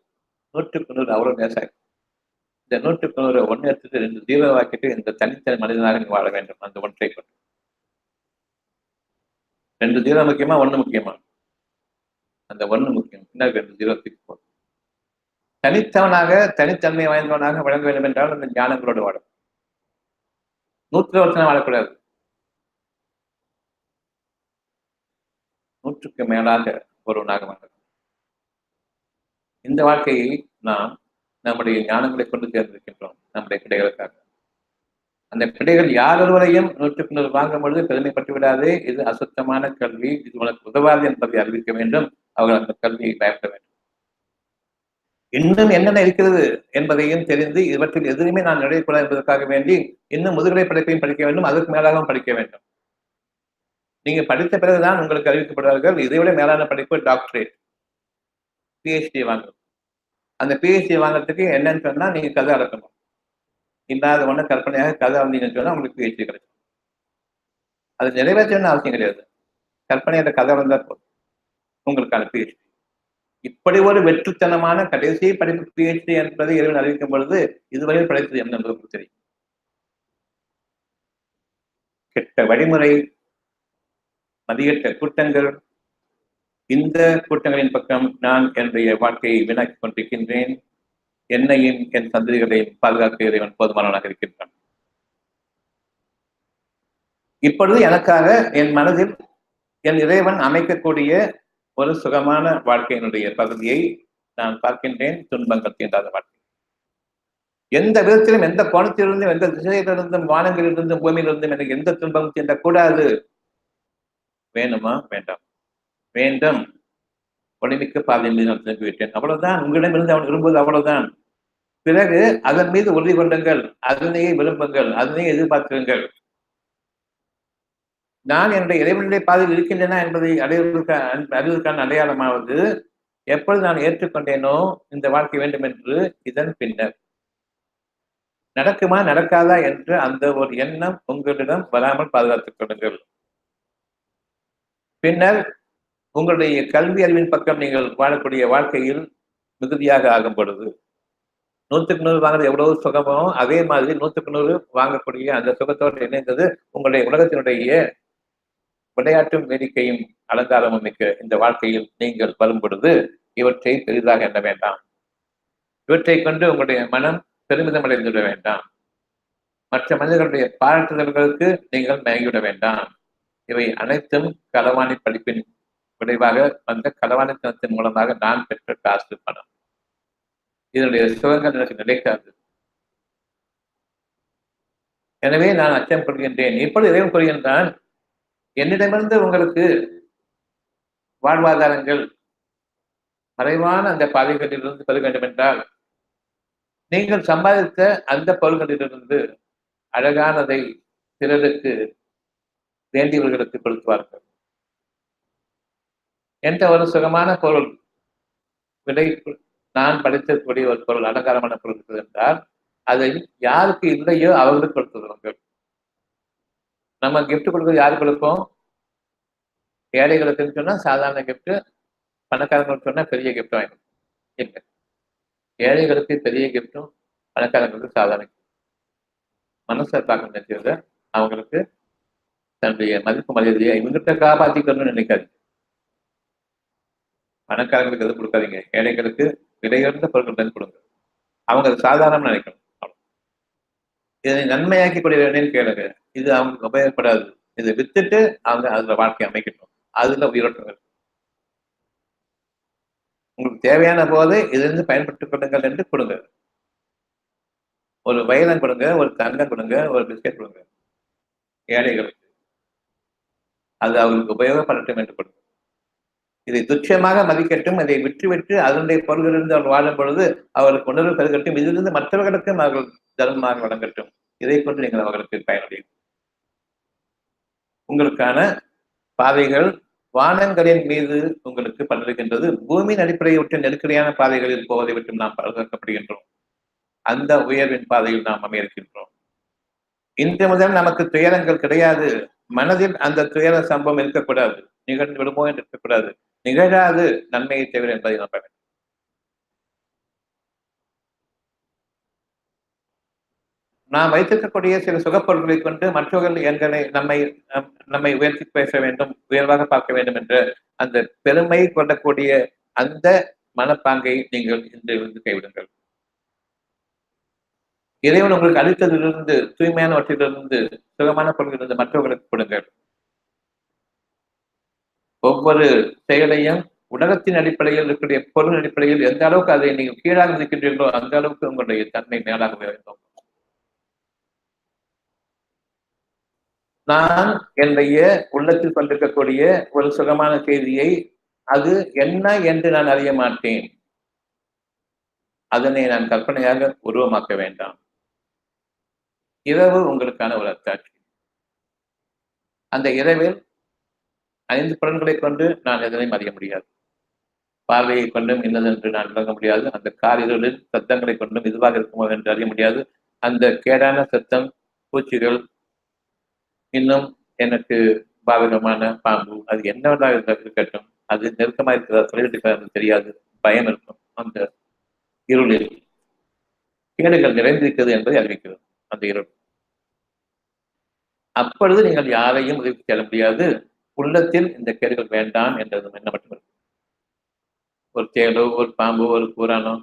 100க்கு 100 அவ்வளவு லேசாகிடும். இந்த 100க்கு 100 ஒன்னு எடுத்துட்டு 2 0 வாக்கிட்டு இந்த தனித்தனி மனிதனாக நீ வாழ வேண்டும். அந்த ஒன்றை கொண்டு 2 0 முக்கியமா 1 முக்கியமா? அந்த 1 முக்கியம். பின்னர் 2 0 தூக்கி போடும். தனித்தவனாக தனித்தன்மை வாய்ந்தவனாக வழங்க வேண்டும் என்றால் அந்த ஞானங்களோடு வாழும். 100 வாழக்கூடாது. 100க்கு மேலாக ஒருவனாக வாழ. இந்த வாழ்க்கையை நாம் நம்முடைய ஞானங்களை கொண்டு சேர்ந்திருக்கின்றோம் நம்முடைய பிள்ளைகளுக்காக. அந்த பிள்ளைகள் யார் ஒருவரையும் 100க்கு 100 வாங்கும் பொழுது பெருமைப்பட்டு விடாதே. இது அசுத்தமான கல்வி, இது உனக்கு உதவாது என்பதை அறிவிக்க வேண்டும். அவர்கள் அந்த கல்வியை பயப்பட வேண்டும். இன்னும் என்னென்ன இருக்கிறது என்பதையும் தெரிந்து இவற்றில் எதுவுமே நான் நுழையக்கூடாது என்பதற்காக வேண்டி இன்னும் முதுகலை படிப்பையும் படிக்க வேண்டும். அதற்கு மேலாகவும் படிக்க வேண்டும். நீங்க படித்த பிறகுதான் உங்களுக்கு அறிவிக்கப்படுவார்கள். இதைவிட மேலான படிப்பு டாக்டரேட், PhD வாங்கணும். அந்த PhD வாங்குறதுக்கு என்னன்னு சொன்னா நீங்க கதை அடக்கணும். இல்லாத ஒண்ணு கற்பனையாக கதை வந்தீங்கன்னு சொன்னா உங்களுக்கு PhD கிடைக்கும். அது நிறைவேற்றணும்னு அவசியம் கிடையாது. கற்பனையோட கதை வந்தா போதும் உங்களுக்கான PhD. இப்படி ஒரு வெற்றுத்தனமான கடைசி படிப்பு PhD என்பதை இறைவன் அறிவிக்கும் பொழுது இதுவரையில் படைத்தது என்ன என்பதற்கு தெரியும். கெட்ட வழிமுறை, மதியற்ற கூட்டங்கள், இந்த கூட்டங்களின் பக்கம் நான் என்னுடைய வாழ்க்கையை வீணாக்கிக் கொண்டிருக்கின்றேன். என்னையும் என் சந்ததிகளையும் பாதுகாக்க இறைவன் போதுமானவனாக இருக்கின்றான். இப்பொழுது எனக்காக என் மனதில் என் இறைவன் அமைக்கக்கூடிய ஒரு சுகமான வாழ்க்கையினுடைய பகுதியை நான் பார்க்கின்றேன். துன்பங்கள் தீண்டாத வாழ்க்கை. எந்த விதத்திலும், எந்த கோணத்திலிருந்தும், எந்த திசையிலிருந்தும், வானங்களிலிருந்தும், பூமியிலிருந்தும் எனக்கு எந்த துன்பமும் தீண்டக்கூடாது. வேணுமா? வேண்டாம். வேண்டும். ஒளிமிக்க பாதை மீது நான் திரும்பி விட்டேன். அவ்வளவுதான். உங்களிடமிருந்து அவன் விரும்புவது அவ்வளவுதான். பிறகு அதன் மீது உறுதி கொள்ளுங்கள், அதனையே விரும்புங்கள், அதனையே எதிர்பார்க்குங்கள். நான் என்னுடைய இறைவனுடைய பாதையில் இருக்கின்றன என்பதை அறிவதற்கான அடையாளமாவது எப்பொழுது நான் ஏற்றுக்கொண்டேனோ இந்த வாழ்க்கை வேண்டும் என்று இதன் பின்னர் நடக்குமா நடக்காதா என்று அந்த ஒரு எண்ணம் உங்களிடம் வராமல் பாதுகாத்துக் கொள்ளுங்கள். பின்னர் உங்களுடைய கல்வி அறிவின் பக்கம் நீங்கள் வாழக்கூடிய வாழ்க்கையில் மிகுதியாக ஆகும் பொழுது 100க்கு 100 வாங்குறது எவ்வளவு சுகமோ அதே மாதிரி 100க்கு 100 வாங்கக்கூடிய அந்த சுகத்தோடு இணைந்தது உங்களுடைய உலகத்தினுடைய விளையாட்டும் வேடிக்கையும் அலங்காரமும் மிக்க இந்த வாழ்க்கையில் நீங்கள் வரும் பொழுது இவற்றை பெரிதாக எண்ண வேண்டாம். இவற்றை கொண்டு உங்களுடைய மனம் பெருமிதம் அடைந்துவிட வேண்டாம். மற்ற மனிதர்களுடைய பாராட்டுதல்களுக்கு நீங்கள் மயங்கிவிட வேண்டாம். இவை அனைத்தும் களவாணி படிப்பின் விளைவாக வந்த களவாணித்தனத்தின் மூலமாக நான் பெற்ற காசு பணம். இதனுடைய சுகங்கள் எனக்கு நிலைக்காது. எனவே நான் அச்சம் கொள்கின்றேன். இப்பொழுது இறைவன் கொள்கின்றான், என்னிடமிருந்து உங்களுக்கு வாழ்வாதாரங்கள் மறைவான அந்த பாதைகளிலிருந்து பெற வேண்டும் என்றால் நீங்கள் சம்பாதித்த அந்த பொருள்களிலிருந்து அழகானதை பிறருக்கு வேண்டியவர்களுக்கு கொடுத்துவார்கள். என்ற ஒரு சுகமான பொருள் விலை நான் படித்திருக்கக்கூடிய ஒரு பொருள் அலங்காரமான பொருள் இருக்குது என்றால் அதை யாருக்கு இல்லையோ அவர்களுக்கு கொடுத்துருவாங்க. நம்ம கிஃப்ட் கொடுக்குறது யாருக்கு கொடுப்போம்? ஏழைகளுக்குன்னு சொன்னா சாதாரண கிஃப்ட், பணக்காரங்களுக்கு சொன்னா பெரிய கிஃப்ட் வாங்கணும். இல்லை, ஏழைகளுக்கு பெரிய கிஃப்டும், பணக்காரங்களுக்கு சாதாரண மனசை பார்க்க நினைக்கிறத அவங்களுக்கு தன்னுடைய மதிப்பு மரியாதையை இவங்கிட்ட காப்பாற்றிக்கணும்னு நினைக்காது. பணக்காரங்களுக்கு எதுவும் கொடுக்காதீங்க, ஏழைகளுக்கு விலையுயர்ந்த பொருட்கள் தான் கொடுங்க. அவங்க அது சாதாரணம் நினைக்கணும். இதை நன்மையாக்கி கொள்கிறேன்னு கேளுங்க. இது அவங்களுக்கு உபயோகப்படாது. இதை வித்துட்டு அவங்க அதுல வாழ்க்கை அமைக்கணும். அதுல உயிரோட்டங்கள் உங்களுக்கு தேவையான போது இதிலிருந்து பயன்படுத்திக் கொள்ளுங்கள் என்று கொடுங்க. ஒரு வைரம் கொடுங்க, ஒரு தங்கம் கொடுங்க, ஒரு பிஸ்கெட் கொடுங்க ஏழைகளுக்கு. அது அவங்களுக்கு உபயோகப்படட்டும் என்று கொடுங்க. இதை துச்சமாக மதிக்கட்டும், இதை விட்டுவிட்டு அதனுடைய பொருளிலிருந்து அவர் வாழும் பொழுது அவருக்கு உணர்வு பெருகட்டும், இதிலிருந்து மற்றவர்களுக்கும் அவர்கள் தர்மமாக வழங்கட்டும். இதை கொண்டு நீங்கள் அவர்களுக்கு பயனடையும். உங்களுக்கான பாதைகள் வானங்களின் மீது உங்களுக்கு பலருகின்றது. பூமியின் அடிப்படையை விட்டு நெருக்கடியான பாதைகளில் போவதை விட்டு நாம் பாதுகாக்கப்படுகின்றோம். அந்த உயர்வின் பாதையில் நாம் அமையிருக்கின்றோம். இன்று முதல் நமக்கு துயரங்கள் கிடையாது. மனதில் அந்த துயர சம்பவம் இருக்கக்கூடாது. நிகழ்ந்து விடுமோ என்று இருக்கக்கூடாது. நிகழாது நன்மையை தவிர என்பதை நம்ப வேண்டும். நாம் வைத்திருக்கக்கூடிய சில சுகப்பொருட்களை கொண்டு மற்றவர்கள் எங்களை நம்மை உயர்த்தி பேச வேண்டும், உயர்வாக பார்க்க வேண்டும் என்ற அந்த பெருமை கொள்ளக்கூடிய அந்த மனப்பாங்கை நீங்கள் இன்று கைவிடுங்கள். இறைவன் உங்களுக்கு அளித்ததிலிருந்து, தூய்மையானவற்றிலிருந்து, சுகமான பொருளிலிருந்து மற்றவர்களுக்கு கொடுங்கள். ஒவ்வொரு செயலையும் உலகத்தின் அடிப்படையில் இருக்கக்கூடிய பொருள் அடிப்படையில் எந்த அளவுக்கு அதை நீங்கள் கீழாக இருக்கின்றீர்களோ அந்த அளவுக்கு உங்களுடைய தன்மை மேலாக வேண்டும். நான் என்னுடைய உள்ளத்தில் கொண்டிருக்கக்கூடிய ஒரு சுகமான செய்தியை அது என்ன என்று நான் அறிய மாட்டேன். அதனை நான் கற்பனையாக உருவமாக்க வேண்டாம். இரவு உங்களுக்கான ஒரு அத்தாட்சி. அந்த இரவில் 5 புலன்களை கொண்டு நான் எதனையும் அறிய முடியாது. பார்வையை கொண்டும் இன்னதென்று நான் விளங்க முடியாது. அந்த காரிருளில் சத்தங்களை கொண்டும் இதுவாக இருக்குமோ என்று அறிய முடியாது. அந்த கேடான சத்தம், பூச்சிகள், இன்னும் எனக்கு பாதகமான பாம்பு, அது என்னவெல்லாம் இருக்கட்டும், அது நெருக்கமாக இருக்கிறதா தொழில் தெரியாது. பயம் இருக்கும். அந்த இருளில் கேடுகள் நிறைந்திருக்கிறது என்பதை அறிவிக்கிறது அந்த இருள். அப்பொழுது நீங்கள் யாரையும் உதவி செல்ல முடியாது. உள்ளத்தில் இந்த கேடுகள் வேண்டாம் என்றது என்ன மட்டும் இருக்கு. ஒரு தேடோ, ஒரு பாம்போ, ஒரு கூறானோ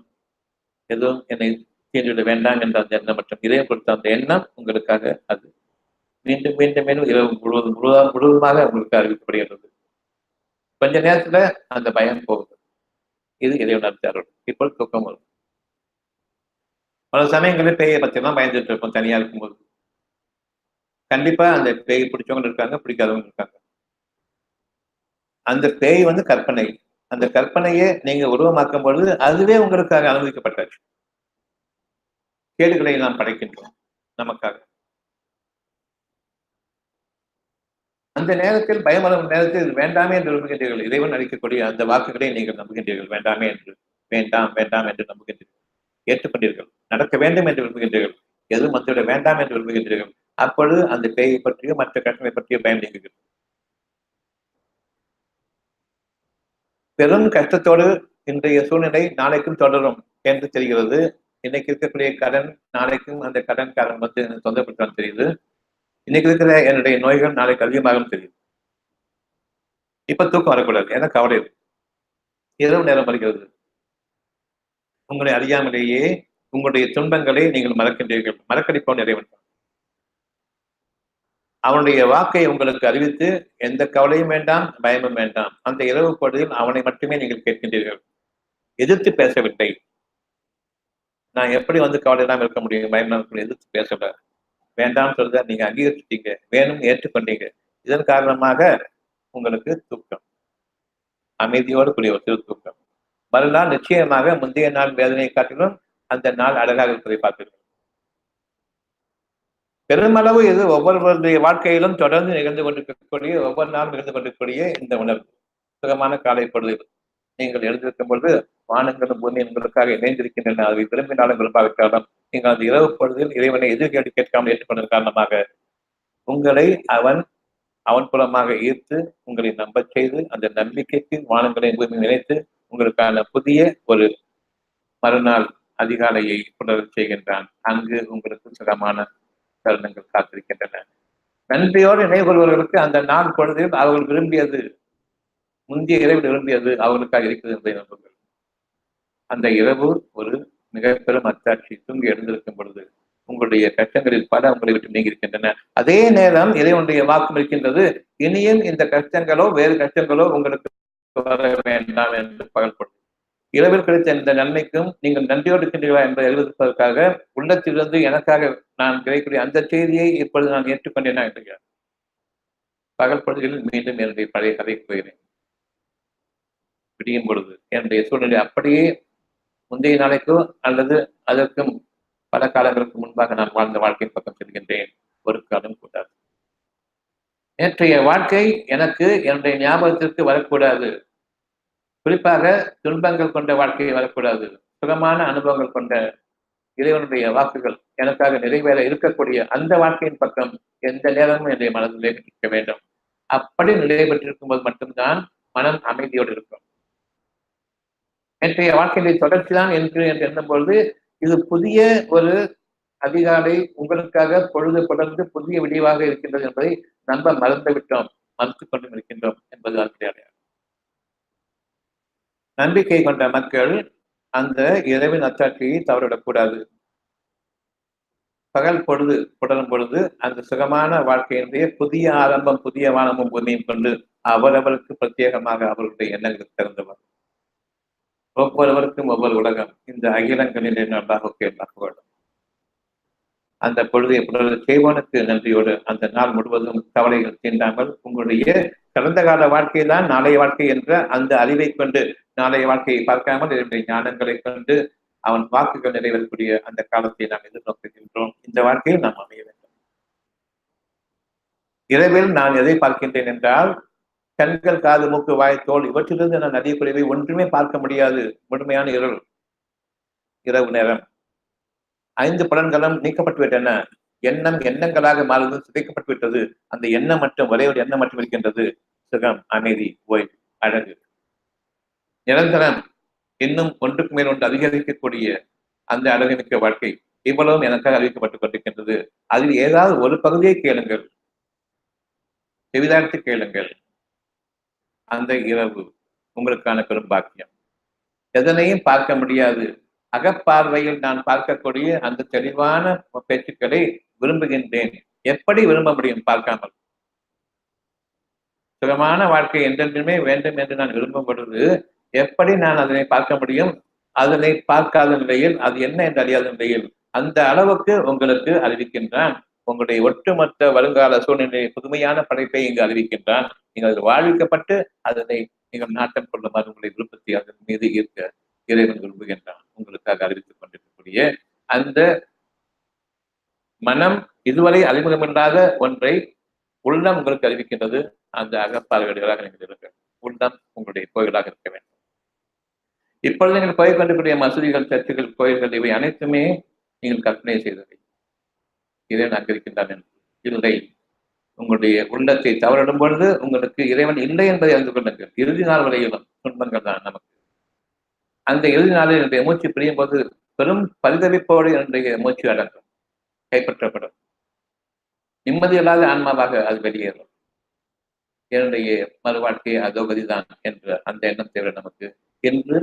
எதுவும் என்னை தீண்டிவிட வேண்டாம் என்ற அந்த எண்ணம் மற்றும் இதயம் கொடுத்த அந்த எண்ணம் உங்களுக்காக அது மீண்டும் மீண்டும் மீண்டும் இரவு முழுவதுமாக உங்களுக்கு அறிவிக்கப்படுகிறது. கொஞ்ச நேரத்துல அந்த பயம் போகுது. இது இறைவன் அருள். இப்போ தூக்கம் வரும். பல சமயங்களில் பேயை பற்றியெல்லாம் பயந்துட்டு இருப்போம் தனியா இருக்கும்போது. கண்டிப்பா அந்த பேய் பிடிச்சவங்க இருக்காங்க, பிடிக்காதவங்க இருக்காங்க. அந்த பேய் கற்பனை. அந்த கற்பனையை நீங்க உருவமாக்கும் பொழுது அதுவே உங்களுக்காக அனுமதிக்கப்பட்டாச்சு. கேடுகளை நாம் படைக்கின்றோம் நமக்காக. அந்த நேரத்தில் பயமரும் நேரத்தில் இது வேண்டாமே என்று விரும்புகின்றீர்கள். இறைவன் அளிக்கக்கூடிய அந்த வாக்குகளை நீங்கள் நம்புகின்றீர்கள். வேண்டாமே என்று, வேண்டாம் வேண்டாம் என்று நம்புகின்றீர்கள். ஏற்றுக்கொண்டீர்கள். நடக்க வேண்டும் என்று விரும்புகின்றீர்கள். எதுவும் மற்றவிட வேண்டாம் என்று விரும்புகின்றீர்கள். அப்பொழுது அந்த பேயை பற்றியோ மற்ற கட்டளை பற்றியோ பயம் நீங்குகிறது. பெரும் கஷ்டத்தோடு இன்றைய சூழ்நிலை நாளைக்கும் தொடரும் என்று தெரிகிறது. இன்னைக்கு இருக்கக்கூடிய கடன் நாளைக்கும் அந்த கடன்காரன் தொந்தரப்படுத்தான்னு தெரியுது. இன்னைக்கு இருக்கிற என்னுடைய நோய்கள் நாளைக்கு அதிகமாகும் தெரியுது. இப்ப தூக்கம் வரக்கூடாது. ஏன்னா கவலை இருக்கு. இரவு நேரம் வருகிறது. உங்களை அறியாமலேயே உங்களுடைய துன்பங்களை நீங்கள் மறக்கின்றீர்கள். மறக்கடிப்போன் இறைவன். அவனுடைய வாக்கை உங்களுக்கு அறிவித்து எந்த கவலையும் வேண்டாம், பயமும் வேண்டாம். அந்த இரவு பொழுதில் அவனை மட்டுமே நீங்கள் கேட்கின்றீர்கள். எதிர்த்து பேசவில்லை. நான் எப்படி கவலை இல்லாமல் இருக்க முடியும், பயம் இல்லாமல் எதிர்த்து பேசல. வேண்டாம் சொல்றத நீங்க அங்கீகரிச்சிட்டீங்க, வேணும் ஏற்றுக்கொண்டீங்க. இதன் காரணமாக உங்களுக்கு தூக்கம், அமைதியோடு கூடிய ஒரு தூக்கம். மறுநாள் நிச்சயமாக முந்தைய நாள் வேதனையை காட்டிலும் அந்த நாள் அழகாக இருப்பதை பார்க்கிறோம். பெருமளவு இது ஒவ்வொருவருடைய வாழ்க்கையிலும் தொடர்ந்து நிகழ்ந்து கொண்டிருக்கக்கூடிய ஒவ்வொரு நாளும் நிகழ்ந்து கொண்டிருக்கக்கூடிய இந்த உணர்வு சுகமான காலை பொழுது நீங்கள் எழுந்திருக்கும் பொழுது வானங்களும் பூமி உங்களுக்காக இணைந்திருக்கின்றன. அதை விரும்பினாலும் விரும்பாவிட்டாலும் நீங்கள் அந்த இரவு பொழுதில் இறைவனை எதிர்கேட்டு கேட்காமல் ஏற்றுக்கொண்டதன் காரணமாக உங்களை அவன் புலமாக ஈர்த்து உங்களை நம்பச் செய்து அந்த நம்பிக்கைக்கு வானங்களை பூமி நினைத்து உங்களுக்கான புதிய ஒரு மறுநாள் அதிகாலையை புலரச் செய்கின்றான். அங்கு உங்களுக்கு சுகமான தருணங்கள் காத்திருக்கின்றன. நன்றியோடு நினைவுகொள்வர்களுக்கு அந்த நாள் பொழுதில் அவர்கள் விரும்பியது முந்தைய இரவில் விரும்பியது அவர்களுக்காக இருக்கிறது என்பதை நம்புங்கள். அந்த இரவு ஒரு மிக பெரும் அத்தாட்சி. தூங்கி எழுந்திருக்கும் பொழுது உங்களுடைய கஷ்டங்களில் பல உங்களை விட்டு நீங்கி இருக்கின்றன. அதே நேரம் இறைவனுடைய வாக்கும் இருக்கின்றது, இனியும் இந்த கஷ்டங்களோ வேறு கஷ்டங்களோ உங்களுக்கு வர வேண்டாம் என்று பகல்படும். இரவில் கிடைத்த இந்த நன்மைக்கும் நீங்கள் நன்றியோடு இருக்கின்றீர்களா என்பதை எழுதுவதற்காக உள்ளத்திலிருந்து எனக்காக நான் கிடைக்கக்கூடிய அந்த செய்தியை இப்பொழுது நான் ஏற்றுக்கொண்டேனா என்று பகல் பொழுதில் மீண்டும் என்னுடைய பழைய கதைக்கு போகிறேன். விடியும் பொழுது என்னுடைய சூழ்நிலை அப்படியே முந்தைய நாளைக்கோ அல்லது அதற்கும் பல காலங்களுக்கு முன்பாக நான் வாழ்ந்த வாழ்க்கையின் பக்கம் செல்கின்றேன். ஒரு காலம் கூடாது. நேற்றைய வாழ்க்கை எனக்கு என்னுடைய ஞாபகத்திற்கு வரக்கூடாது. குறிப்பாக துன்பங்கள் கொண்ட வாழ்க்கையை வரக்கூடாது. சுகமான அனுபவங்கள் கொண்ட இறைவனுடைய வாக்குகள் எனக்காக நிறைவேற இருக்கக்கூடிய அந்த வாழ்க்கையின் பக்கம் எந்த நேரமும் என்னுடைய மனதிலே இருக்க வேண்டும். அப்படி நிலை பெற்றிருக்கும் போது மட்டும்தான் மனம் அமைதியோடு இருக்கும். நேற்றைய வாழ்க்கையை தொடர்ச்சிதான் என்று எண்ணும்பொழுது இது புதிய ஒரு அதிகாலை உங்களுக்காக பொழுது தொடர்ந்து புதிய விடிவாக இருக்கின்றது என்பதை நம்ப மறந்துவிட்டோம், மறுத்துக் கொண்டும் இருக்கின்றோம் என்பது அடையாளம். நம்பிக்கை கொண்ட மக்கள் அந்த இரவின் அத்தாட்சியை தவறிடக்கூடாது. பகல் பொழுது புடரும் பொழுது அந்த சுகமான வாழ்க்கையினுடைய புதிய ஆரம்பம், புதிய வானமும் பூமியும் கொண்டு அவரவருக்கு பிரத்யேகமாக அவர்களுடைய எண்ணங்களுக்கு திறந்தவர். ஒவ்வொருவருக்கும் ஒவ்வொரு உலகம். இந்த அகிலங்களில் நன்றாக வேண்டும். அந்த பொழுதை புலர் செய்வானுக்கு நன்றியோடு அந்த நாள் முழுவதும் கவலைகள் தீண்டாமல் உங்களுடைய கடந்த கால வாழ்க்கை தான் நாளைய வாழ்க்கை என்ற அந்த அறிவை கொண்டு நாளைய வாழ்க்கையை பார்க்காமல் என்னுடைய ஞானங்களை கொண்டு அவன் வாக்குகள் நிறைவேறக்கூடிய அந்த காலத்தை நாம் எதிர்நோக்குகின்றோம். இந்த வாழ்க்கையில் நாம் அமைய வேண்டும். இரவில் நான் எதை பார்க்கின்றேன் என்றால் கண்கள், காது, மூக்கு, வாய், தோல் இவற்றிலிருந்து நான் அறியக்கூடியவை ஒன்றுமே பார்க்க முடியாது. முழுமையான இருள், இரவு நேரம். 5 புலன்களும் நீக்கப்பட்டு விட்டன. எண்ணங்களாக மாறுவது சிதைக்கப்பட்டு விட்டது. அந்த எண்ணம் மட்டும் ஒரே ஒரு எண்ணம் மட்டும் இருக்கின்றது. சுகம், அமைதி, ஓய்வு, அழகு, நிரந்தரம், இன்னும் ஒன்றுக்கு மேல் ஒன்று அதிகரிக்கக்கூடிய அந்த அழகுமிக்க வாழ்க்கை இவ்வளவும் எனக்காக அறிவிக்கப்பட்டுக் கொண்டிருக்கின்றது. அதில் ஏதாவது ஒரு பகுதியை கேளுங்கள், செவிதாழ்த்து கேளுங்கள். அந்த இரவு உங்களுக்கான பெரும் பாக்கியம். எதனையும் பார்க்க முடியாது. அகப்பார்வையில் நான் பார்க்கக்கூடிய அந்த தெளிவான பேச்சுக்களை விரும்புகின்றேன். எப்படி விரும்ப முடியும் பார்க்காமல்? சுகமான வாழ்க்கை என்றென்றுமே வேண்டும் என்று நான் விரும்பும் பொழுது எப்படி நான் அதனை பார்க்க முடியும்? அதனை பார்க்காத நிலையில், அது என்ன என்று அறியாத நிலையில் அந்த அளவுக்கு உங்களுக்கு அறிவிக்கின்றான். உங்களுடைய ஒட்டுமொத்த வருங்கால சூழ்நிலை புதுமையான படைப்பை இங்கு அறிவிக்கின்றான். நீங்கள் வாழ்விக்கப்பட்டு அதனை நீங்கள் நாட்டம் கொள்ளுமாறு உங்களுடைய விருப்பத்தை அதன் மீது ஈர்க்க இறைவன் விரும்புகின்றான். உங்களுக்காக அறிவித்துக் கொண்டிருக்கக்கூடிய அந்த மனம் இதுவரை அறிமுகமில்லாத ஒன்றை உள்ளம் உங்களுக்கு அறிவிக்கின்றது. அந்த அகப்பார்வைகளாக நீங்கள் இருக்க உள்ளம் உங்களுடைய கோயிலாக இருக்க வேண்டும். இப்பொழுது நீங்கள் கோயில் கொண்டிருக்கூடிய மசூதிகள், சர்ச்சுகள், கோயில்கள் இவை அனைத்துமே நீங்கள் கற்பனை செய்தவை. இறைவன் அங்கிருக்கின்றான் என்று இல்லை. உங்களுடைய உள்ளத்தை தவறிடும் பொழுது உங்களுக்கு இறைவன் இல்லை என்பதை அறிந்து கொள்ளுங்கள். இறுதி நாள் வரையிலும் துன்பங்கள் தான் நமக்கு. அந்த இறுதி நாளில் என்னுடைய மூச்சு பிரியும் போது பெரும் பரிதவிப்போடு என்னுடைய மூச்சு அடங்கும், கைப்பற்றப்படும். நிம்மதியில்லாத ஆன்மாவாக அது வெளியேறும். என்னுடைய மறுவாழ்க்கை அதோகதிதான் என்ற அந்த எண்ணம் தேவை நமக்கு என்று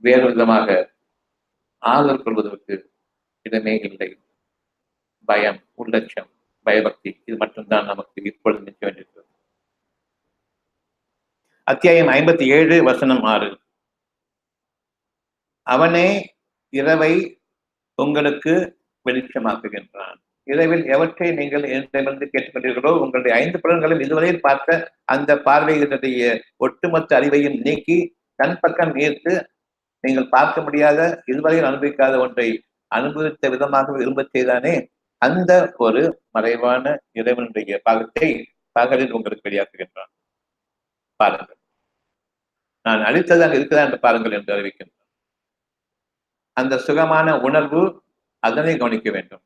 வேறு விதமாக ஆதரவு கொள்வதற்கு இடமே இல்லை. பயம், உள்ளட்சம், பயபக்தி இது மட்டும்தான் நமக்கு இப்பொழுது நிற்க வேண்டியிருக்கிறது. அத்தியாயம் 57 வசனம் 6. அவனே இரவை உங்களுக்கு வெளிச்சமாக்குகின்றான். இரவில் எவற்றை நீங்கள் என்னிடமிருந்து கேட்டுக்கொண்டீர்களோ உங்களுடைய 5 புலன்களும் இதுவரையில் பார்த்த அந்த பார்வைகளுடைய ஒட்டுமொத்த அறிவையும் நீக்கி கண் பக்கம் ஈர்த்து நீங்கள் பார்க்க முடியாத, இதுவரையில் அனுபவிக்காத ஒன்றை அனுபவித்த விதமாக விரும்பச் செய்தானே, அந்த ஒரு மறைவான இறைவனுடைய பாகத்தை பகலில் உங்களுக்கு வெளியாக்குகின்றான். பாருங்கள், நான் அளித்தது அங்கு இருக்குதா என்று பாருங்கள் என்று அறிவிக்கின்றான். அந்த சுகமான உணர்வு, அதனை கவனிக்க வேண்டும்.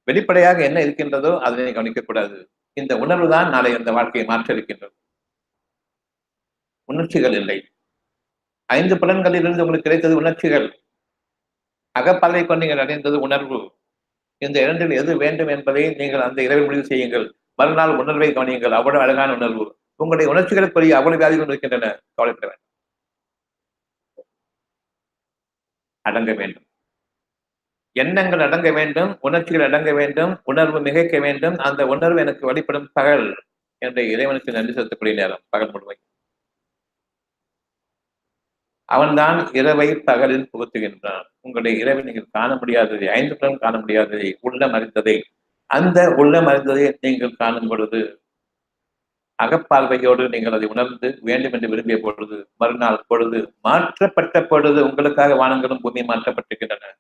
வெளிப்படையாக என்ன இருக்கின்றதோ அதனை கவனிக்கக்கூடாது. இந்த உணர்வு தான் நாளை அந்த வாழ்க்கையை மாற்ற இருக்கின்றது. உணர்ச்சிகள் இல்லை. 5 புலன்களிலிருந்து உங்களுக்கு கிடைத்தது உணர்ச்சிகள். அகப்பார்வை கொண்டு நீங்கள் அடைந்தது உணர்வு. இந்த இரண்டில் எது வேண்டும் என்பதை நீங்கள் அந்த இரவில் முடிவு செய்யுங்கள். மறுநாள் உணர்வை கவனியுங்கள். அவ்வளவு அழகான உணர்வு. உங்களுடைய உணர்ச்சிகளுக்குரிய அவ்வளவு வியாதிகள் இருக்கின்றன. கவலைப்பட வேண்டும். அடங்க வேண்டும். எண்ணங்கள் அடங்க வேண்டும், உணர்ச்சிகள் அடங்க வேண்டும், உணர்வு மிகைக்க வேண்டும். அந்த உணர்வு எனக்கு வழிபடும் பகல் என்ற இறைவனுக்கு நன்றி செலுத்தக்கூடிய நேரம். பகல் முழுமை அவன்தான் இரவை பகலில் புகுத்துகின்றான். உங்களுடைய இரவை நீங்கள் காண முடியாததை, 5 புலன் காண முடியாததை, உள்ளம் அறிந்ததை, அந்த உள்ளம் அறிந்ததை நீங்கள் காணும் பொழுது, அகப்பார்வையோடு நீங்கள் அதை உணர்ந்து வேண்டும் என்று விரும்பிய பொழுது, மறுநாள் பொழுது மாற்றப்பட்ட பொழுது உங்களுக்காக வானங்களும் பூமி மாற்றப்பட்டிருக்கின்றன.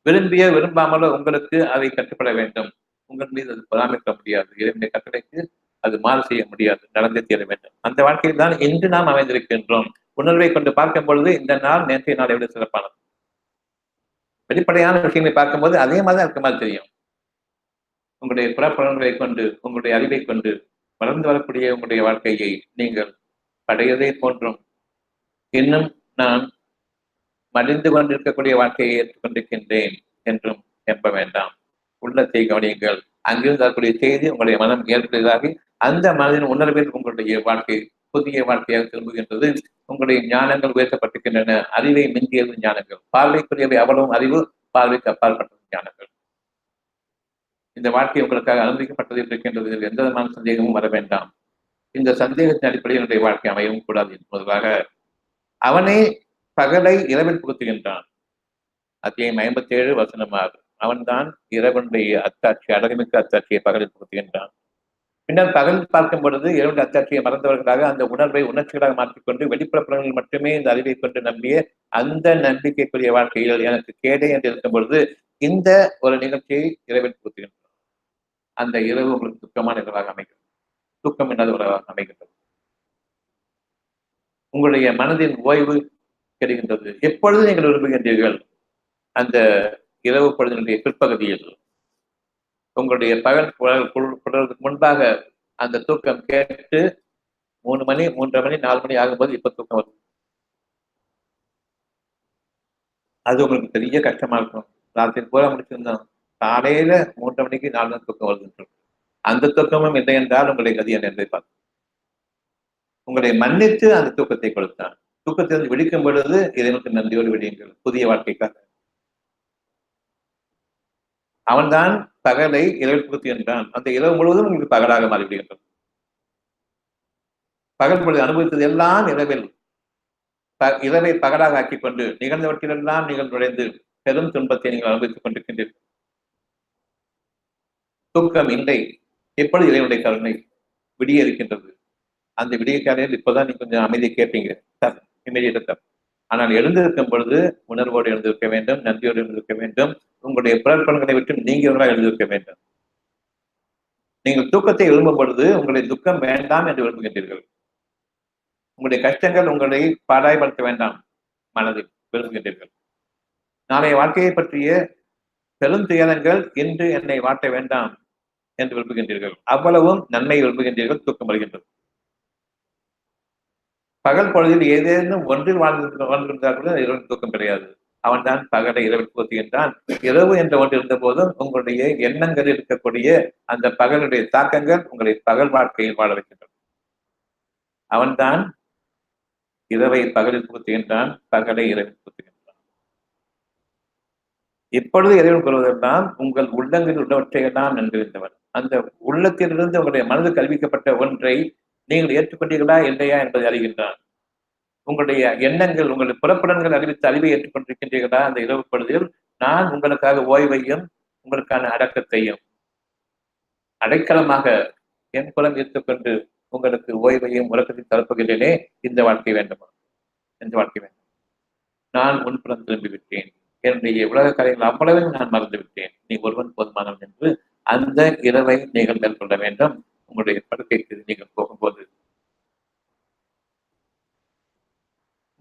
விரும்பிய விரும்பாமலோ உங்களுக்கு அதை கட்டுப்பட வேண்டும். உங்கள் மீது அது பராமரிக்க முடியாது. இறைவனுடைய கட்டளைக்கு அது மாறு செய்ய முடியாது. நடந்தே தீர வேண்டும். அந்த வாழ்க்கையில் தான் இன்று நாம் அமைந்திருக்கின்றோம். உணர்வை கொண்டு பார்க்கும் பொழுது இந்த நாள் நேற்றைய நாளை விட சிறப்பானது. வெளிப்படையான விஷயங்களை பார்க்கும்போது அதே மாதிரி இருக்க மாதிரி தெரியும். உங்களுடைய புறப்புலன்களை கொண்டு, உங்களுடைய அறிவை கொண்டு வளர்ந்து வரக்கூடிய உங்களுடைய வாழ்க்கையை நீங்கள் படையதை போன்றும் இன்னும் நான் மடிந்து கொண்டிருக்கக்கூடிய வாழ்க்கையை ஏற்றுக்கொண்டிருக்கின்றேன் என்றும் எம்ப வேண்டாம். உள்ளத்தை கவனியுங்கள். அங்கிருந்து வரக்கூடிய செய்தி உங்களுடைய மனம் ஏற்படுவதாகி அந்த மனதின் உணர்வில் உங்களுடைய வாழ்க்கை புதிய வாழ்க்கையாக திரும்புகின்றது. உங்களுடைய ஞானங்கள் உயர்த்தப்பட்டிருக்கின்றன. அறிவை மிஞ்சியது ஞானங்கள். பார்வைக்குரியவை அவ்வளவும் அறிவு, பார்வைக்கு அப்பாற்பட்டது ஞானங்கள். இந்த வாழ்க்கை உங்களுக்காக அனுமதிக்கப்பட்டது இருக்கின்றது. இதில் எந்த விதமான சந்தேகமும் வர வேண்டாம். இந்த சந்தேகத்தின் அடிப்படையில் என்னுடைய வாழ்க்கை அமையவும் கூடாது என்பதாக அவனே பகலை இரவில் புகுத்துகின்றான். அத்தியாயம் 57 வசனம் 6. அவன்தான் இறைவனுடைய அத்தாட்சி, அழகுமிக்க அத்தாட்சியை பகலில் புகுத்துகின்றான். பின்னர் பகலில் பார்க்கும் பொழுது இரண்டு அத்தாட்சியை மறந்தவர்களாக அந்த உணர்வை உணர்ச்சிகளாக மாற்றிக்கொண்டு வெளிப்புற புலன்கள் மட்டுமே இந்த அறிவை கொண்டு நம்பிய அந்த நம்பிக்கைக்குரிய வாழ்க்கையில் எனக்கு கேடே என்று இருக்கும் பொழுது இந்த ஒரு நிகழ்ச்சியை இரவில் புகுத்துகின்றான். அந்த இரவு உங்களுக்கு துக்கமான இரவாக அமைகிறது. தூக்கம் இல்லாத உறவாக அமைகின்றது. உங்களுடைய மனதின் ஓய்வு கிடைக்கின்றது. எப்பொழுது நீங்கள் விரும்புகின்றீர்கள் அந்த இரவு பொழுதினுடைய பிற்பகுதியில் உங்களுடைய பகல் புலருக்கு முன்பாக அந்த தூக்கம் கேட்டு 3 மணி 3:30 மணி 4 மணி ஆகும்போது இப்ப தூக்கம் வரும். அது உங்களுக்கு பெரிய கஷ்டமா இருக்கும். ராத்திரி பூரா முடிச்சிருந்தோம், காலையில 3:30 மணிக்கு 4 மணி தூக்கம் வருது. அந்த தூக்கமும் இல்லை என்றால் உங்களுடைய கதி என்ன பார்த்து உங்களை மன்னித்து அந்த தூக்கத்தை கொடுத்தான். தூக்கத்திலிருந்து விழிக்கும் பொழுது இறைவனுக்கு நன்றியோடு விடியுங்கள் புதிய வாழ்க்கைக்காக. அவன்தான் பகலை இரவில் புகுத்துகின்றான். அந்த இரவு முழுவதும் உங்களுக்கு பகலாக மாறிவிடுகின்றது. பகல் பொழுது அனுபவித்தது எல்லாம் இரவில் இரவை பகலாக ஆக்கிக் கொண்டு நிகழ்ந்தவற்றிலெல்லாம் நீங்கள் நுழைந்து பெரும் துன்பத்தை நீங்கள் அனுபவித்துக் கொண்டிருக்கின்றீர்கள். தூக்கம் இல்லை. எப்பொழுது இறைவனுடைய கருணை விடிய இருக்கின்றது. அந்த விடிய காலையில் இப்போதான் நீங்க கொஞ்சம் அமைதியை கேட்பீங்க சார், இமீடியட்டா சார். ஆனால் எழுந்திருக்கும் பொழுது உணர்வோடு எழுந்திருக்க வேண்டும், நன்றியோடு எழுந்திருக்க வேண்டும். உங்களுடைய புலற்பலன்களை விட்டு நீங்கிறவர்களாக எழுந்திருக்க வேண்டும். நீங்கள் தூக்கத்தை விரும்பும் பொழுது உங்களுடைய துக்கம் வேண்டாம் என்று விரும்புகின்றீர்கள். உங்களுடைய கஷ்டங்கள் உங்களை பாடாய்படுத்த வேண்டாம் மனதில் விரும்புகின்றீர்கள். நாளைய வாழ்க்கையை பற்றிய பெரும் துயரங்கள் இன்று என்னை வாட்ட வேண்டாம் என்று விரும்புகின்றீர்கள். அவ்வளவும் நன்மை விரும்புகின்றீர்கள். தூக்கம் வருகின்றது. பகல் பொழுதில் ஏதேனும் ஒன்றில் வாழ்ந்திருந்தார்கள் இரவு தூக்கம் கிடையாது. அவன் தான் பகலை இரவில் போத்துகின்றான். இரவு என்ற ஒன்று இருந்த போதும் உங்களுடைய எண்ணங்களில் இருக்கக்கூடிய அந்த பகலுடைய தாக்கங்கள் உங்களை பகல் வாழ்க்கையில் வாழ வைக்கின்றன. அவன்தான் இரவை பகலில் புகுத்துகின்றான், பகலை இரவில் புகுத்துகின்றான். இப்பொழுது இறைவன் கூறுவதெல்லாம் உங்கள் உள்ளங்களில் உள்ளவற்றையெல்லாம் நன்றிருந்தவன். அந்த உள்ளத்திலிருந்து உங்களுடைய மனதுக்கு அறிவிக்கப்பட்ட ஒன்றை நீங்கள் ஏற்றுக்கொண்டீர்களா இல்லையா என்பதை அறிகின்றான். உங்களுடைய எண்ணங்கள், உங்களுடைய புறப்படங்கள் அறிவித்த அறிவை ஏற்றுக்கொண்டிருக்கின்றீர்களா? அந்த இரவு பொழுதில் நான் உங்களுக்காக ஓய்வையும் உங்களுக்கான அடக்கத்தையும் அடைக்கலமாக என் புறம் ஏற்றுக்கொண்டு உங்களுக்கு ஓய்வையும் உலகத்தில் தரப்புகிறேனே, இந்த வாழ்க்கை வேண்டுமா? என்ற வாழ்க்கை வேண்டும். நான் உன்புறம் திரும்பிவிட்டேன், என்னுடைய உலக கதைகள் அவ்வளவையும் நான் மறந்துவிட்டேன், நீ ஒருவன் போதுமானவன் என்று அந்த இரவை நீங்கள் மேற்கொள்ள வேண்டும். உங்களுடைய படுக்கைக்கு நீங்கள் போகும்போது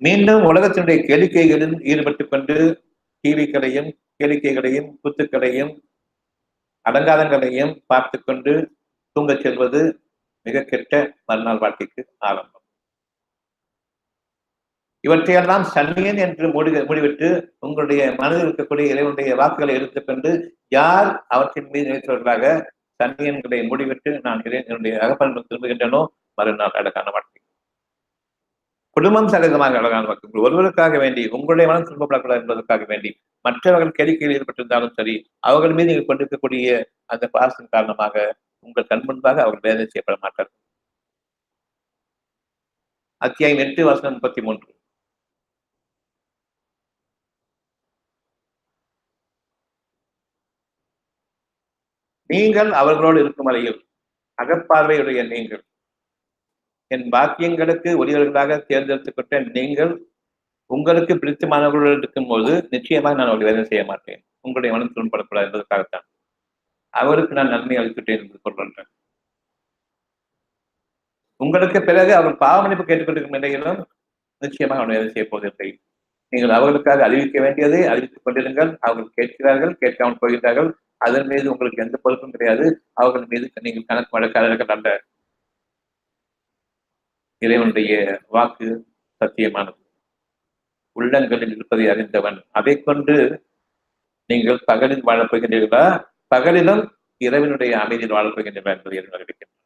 மீண்டும் உலகத்தினுடைய கேளிக்கைகளில் ஈடுபட்டுக் கொண்டு டிவிக்களையும் கேளிக்கைகளையும் குத்துக்களையும் அலங்காரங்களையும் பார்த்து கொண்டு தூங்கச் செல்வது மிக கெட்ட மறுநாள் வாழ்க்கைக்கு ஆரம்பம். இவற்றையெல்லாம் சன்னியன் என்று முடிவிட்டு உங்களுடைய மனதில் இருக்கக்கூடிய இறைவனுடைய வாக்குகளை எடுத்துக்கொண்டு யார் அவற்றின் மீது நினைத்தவர்களாக சன்னியன்களை முடிவிட்டு நான் என்னுடைய அகப்பண்பு திரும்புகின்றனோ மறுநாள் அழகான வாழ்க்கை, குடும்பம் சகிதமாக அழகான வாழ்க்கை. ஒருவருக்காக வேண்டி உங்களுடைய மனம் திரும்பப்படக்கூடாது என்பதற்காக வேண்டி மற்றவர்கள் கேளிக்கையில் ஈடுபட்டிருந்தாலும் சரி, அவர்கள் மீது நீங்கள் கொண்டிருக்கக்கூடிய அந்த பாசத்தின் காரணமாக உங்கள் கண் முன்பாக அவர்கள் வேதனை செய்யப்பட மாட்டார்கள். அத்தியாயம் 8 வசனம் 33. நீங்கள் அவர்களோடு இருக்கும் வரையில் அகப்பார்வையுடைய நீங்கள் என் பாக்கியங்களுக்கு உரியவர்களாக தேர்ந்தெடுத்துக் கொண்ட நீங்கள் உங்களுக்கு பிடித்தமானவர்களோடு இருக்கும்போது நிச்சயமாக நான் அவர்கள் வேதனை செய்ய மாட்டேன். உங்களுடைய மனம் துன்பப்படக்கூடாது என்பதற்காகத்தான் அவருக்கு நான் நன்மை அளித்துட்டேன் என்று சொல்கின்றேன். உங்களுக்கு பிறகு அவர் பாவமன்னிப்பு கேட்டுக்கொண்டிருக்கும் நிலையிலும் நிச்சயமாக அவனை வேதனை செய்ய போவதில்லை. நீங்கள் அவர்களுக்காக அறிவிக்க வேண்டியதை அறிவித்துக் கொண்டிருங்கள். அவர்கள் கேட்கிறார்கள், கேட்காமல் போகிறார்கள், அதன் மீது உங்களுக்கு எந்த பொறுப்பும் கிடையாது. அவர்கள் மீது நீங்கள் கணக்கு வழக்காளர்கள் அல்ல. இறைவனுடைய வாக்கு சத்தியமானது. உள்ளங்களில் இருப்பதை அறிந்தவன். அதை கொண்டு நீங்கள் பகலில் வாழப் போகின்றீர்களா, பகலிலும் இரவினுடைய அமைதியில் வாழப் போகின்றீர்களா என்பதை இறைவன் அறிவிக்கின்றார்.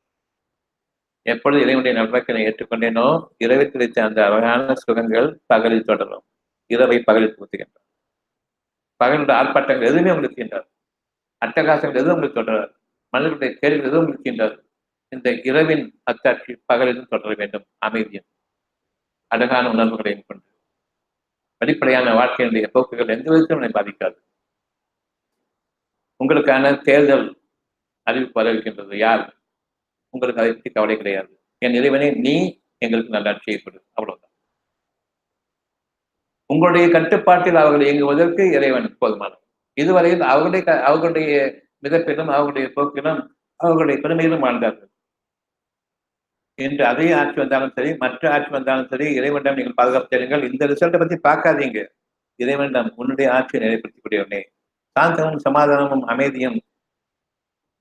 எப்பொழுது இறைவனுடைய நல்வாக்கினை ஏற்றுக்கொண்டேனோ இரவில் கிடைத்த அந்த அழகான சுகங்கள் பகலில் தொடரும். இரவை பகலில் ஊத்துகின்றார். பகலுடைய ஆர்ப்பாட்டங்கள் எதுவுமே உங்களுக்கு இருக்கின்றார், அட்டகாசங்கள் எதுவும் உங்களுக்கு தொடராது, மனிதர்களுடைய கேள்விகள் எதுவும் இருக்கின்றார். இந்த இரவின் அத்தாட்சி பகலிலும் தொடர வேண்டும். அமைதியும் அழகான உணர்வுகளையும் கொண்டு வெளிப்படையான வாழ்க்கையினுடைய போக்குகள் எந்த விதத்திலும் என்னை பாதிக்காது. உங்களுக்கான தேர்தல் அறிவிப்பு வரவிருக்கின்றது. யார் உங்களுக்கு அதை பற்றி கவலை கிடையாது. என் இறைவனே நீ எங்களுக்கு நல்லாட்சியை கொடு, அவ்வளவுதான். உங்களுடைய கட்டுப்பாட்டில் அவர்கள் இயங்குவதற்கு இறைவன் போதுமானது. இதுவரையில் அவர்களுடைய மிதப்பிலும் அவர்களுடைய போக்கிலும் அவர்களுடைய பெருமையிலும் வாழ்ந்தார்கள். என்று அதே ஆட்சி வந்தாலும் சரி, மற்ற ஆட்சி வந்தாலும் சரி, இறைவனிடம் நீங்கள் பாதுகாப்பு செய்யுங்கள். இந்த ரிசல்ட்டை பற்றி பார்க்காதீங்க. இறைவனிடம் உன்னுடைய ஆட்சியை நிலைப்படுத்தக்கூடியவனே, சாந்தமும் சமாதானமும் அமைதியும்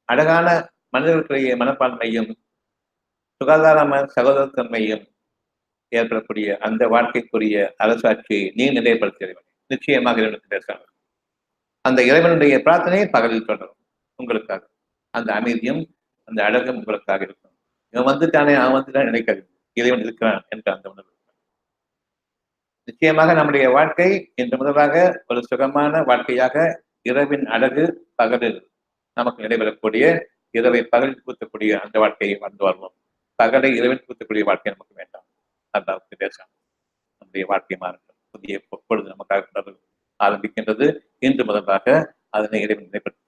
அழகான மனிதர்களுடைய மனப்பான்மையும் சுகாதாரமான சகோதரத்தன்மையும் ஏற்படக்கூடிய அந்த வாழ்க்கைக்குரிய அரசாட்சியை நீ நிலைப்படுத்துகிறவன். நிச்சயமாக இறைவனுக்கு பேசுகிறார். அந்த இறைவனுடைய பிரார்த்தனையை பகலில் தொடரும் உங்களுக்காக. அந்த அமைதியும் அந்த அழகும் உங்களுக்காக இருக்கும். இவன் வந்துட்டானே, அவன் வந்துட்டான் நினைக்காது, இறைவன் இருக்கிறான் என்ற அந்த உணர்வு. நிச்சயமாக நம்முடைய வாழ்க்கை இன்று முதலாக ஒரு சுகமான வாழ்க்கையாக இரவின் அழகு பகலில் நமக்கு நடைபெறக்கூடிய, இரவை பகலில் பூத்தக்கூடிய அந்த வாழ்க்கையை வந்து வருவோம். பகலை இரவில் பூத்தக்கூடிய வாழ்க்கை நமக்கு வேண்டாம். அல்லாஹ்வுக்கு பேசாம நம்முடைய வாழ்க்கை மாறுங்கள். புதிய பொழுது நமக்காக ஆரம்பிக்கின்றது. இன்று முதலாக அதனை இறைவன் நிலைப்படுத்த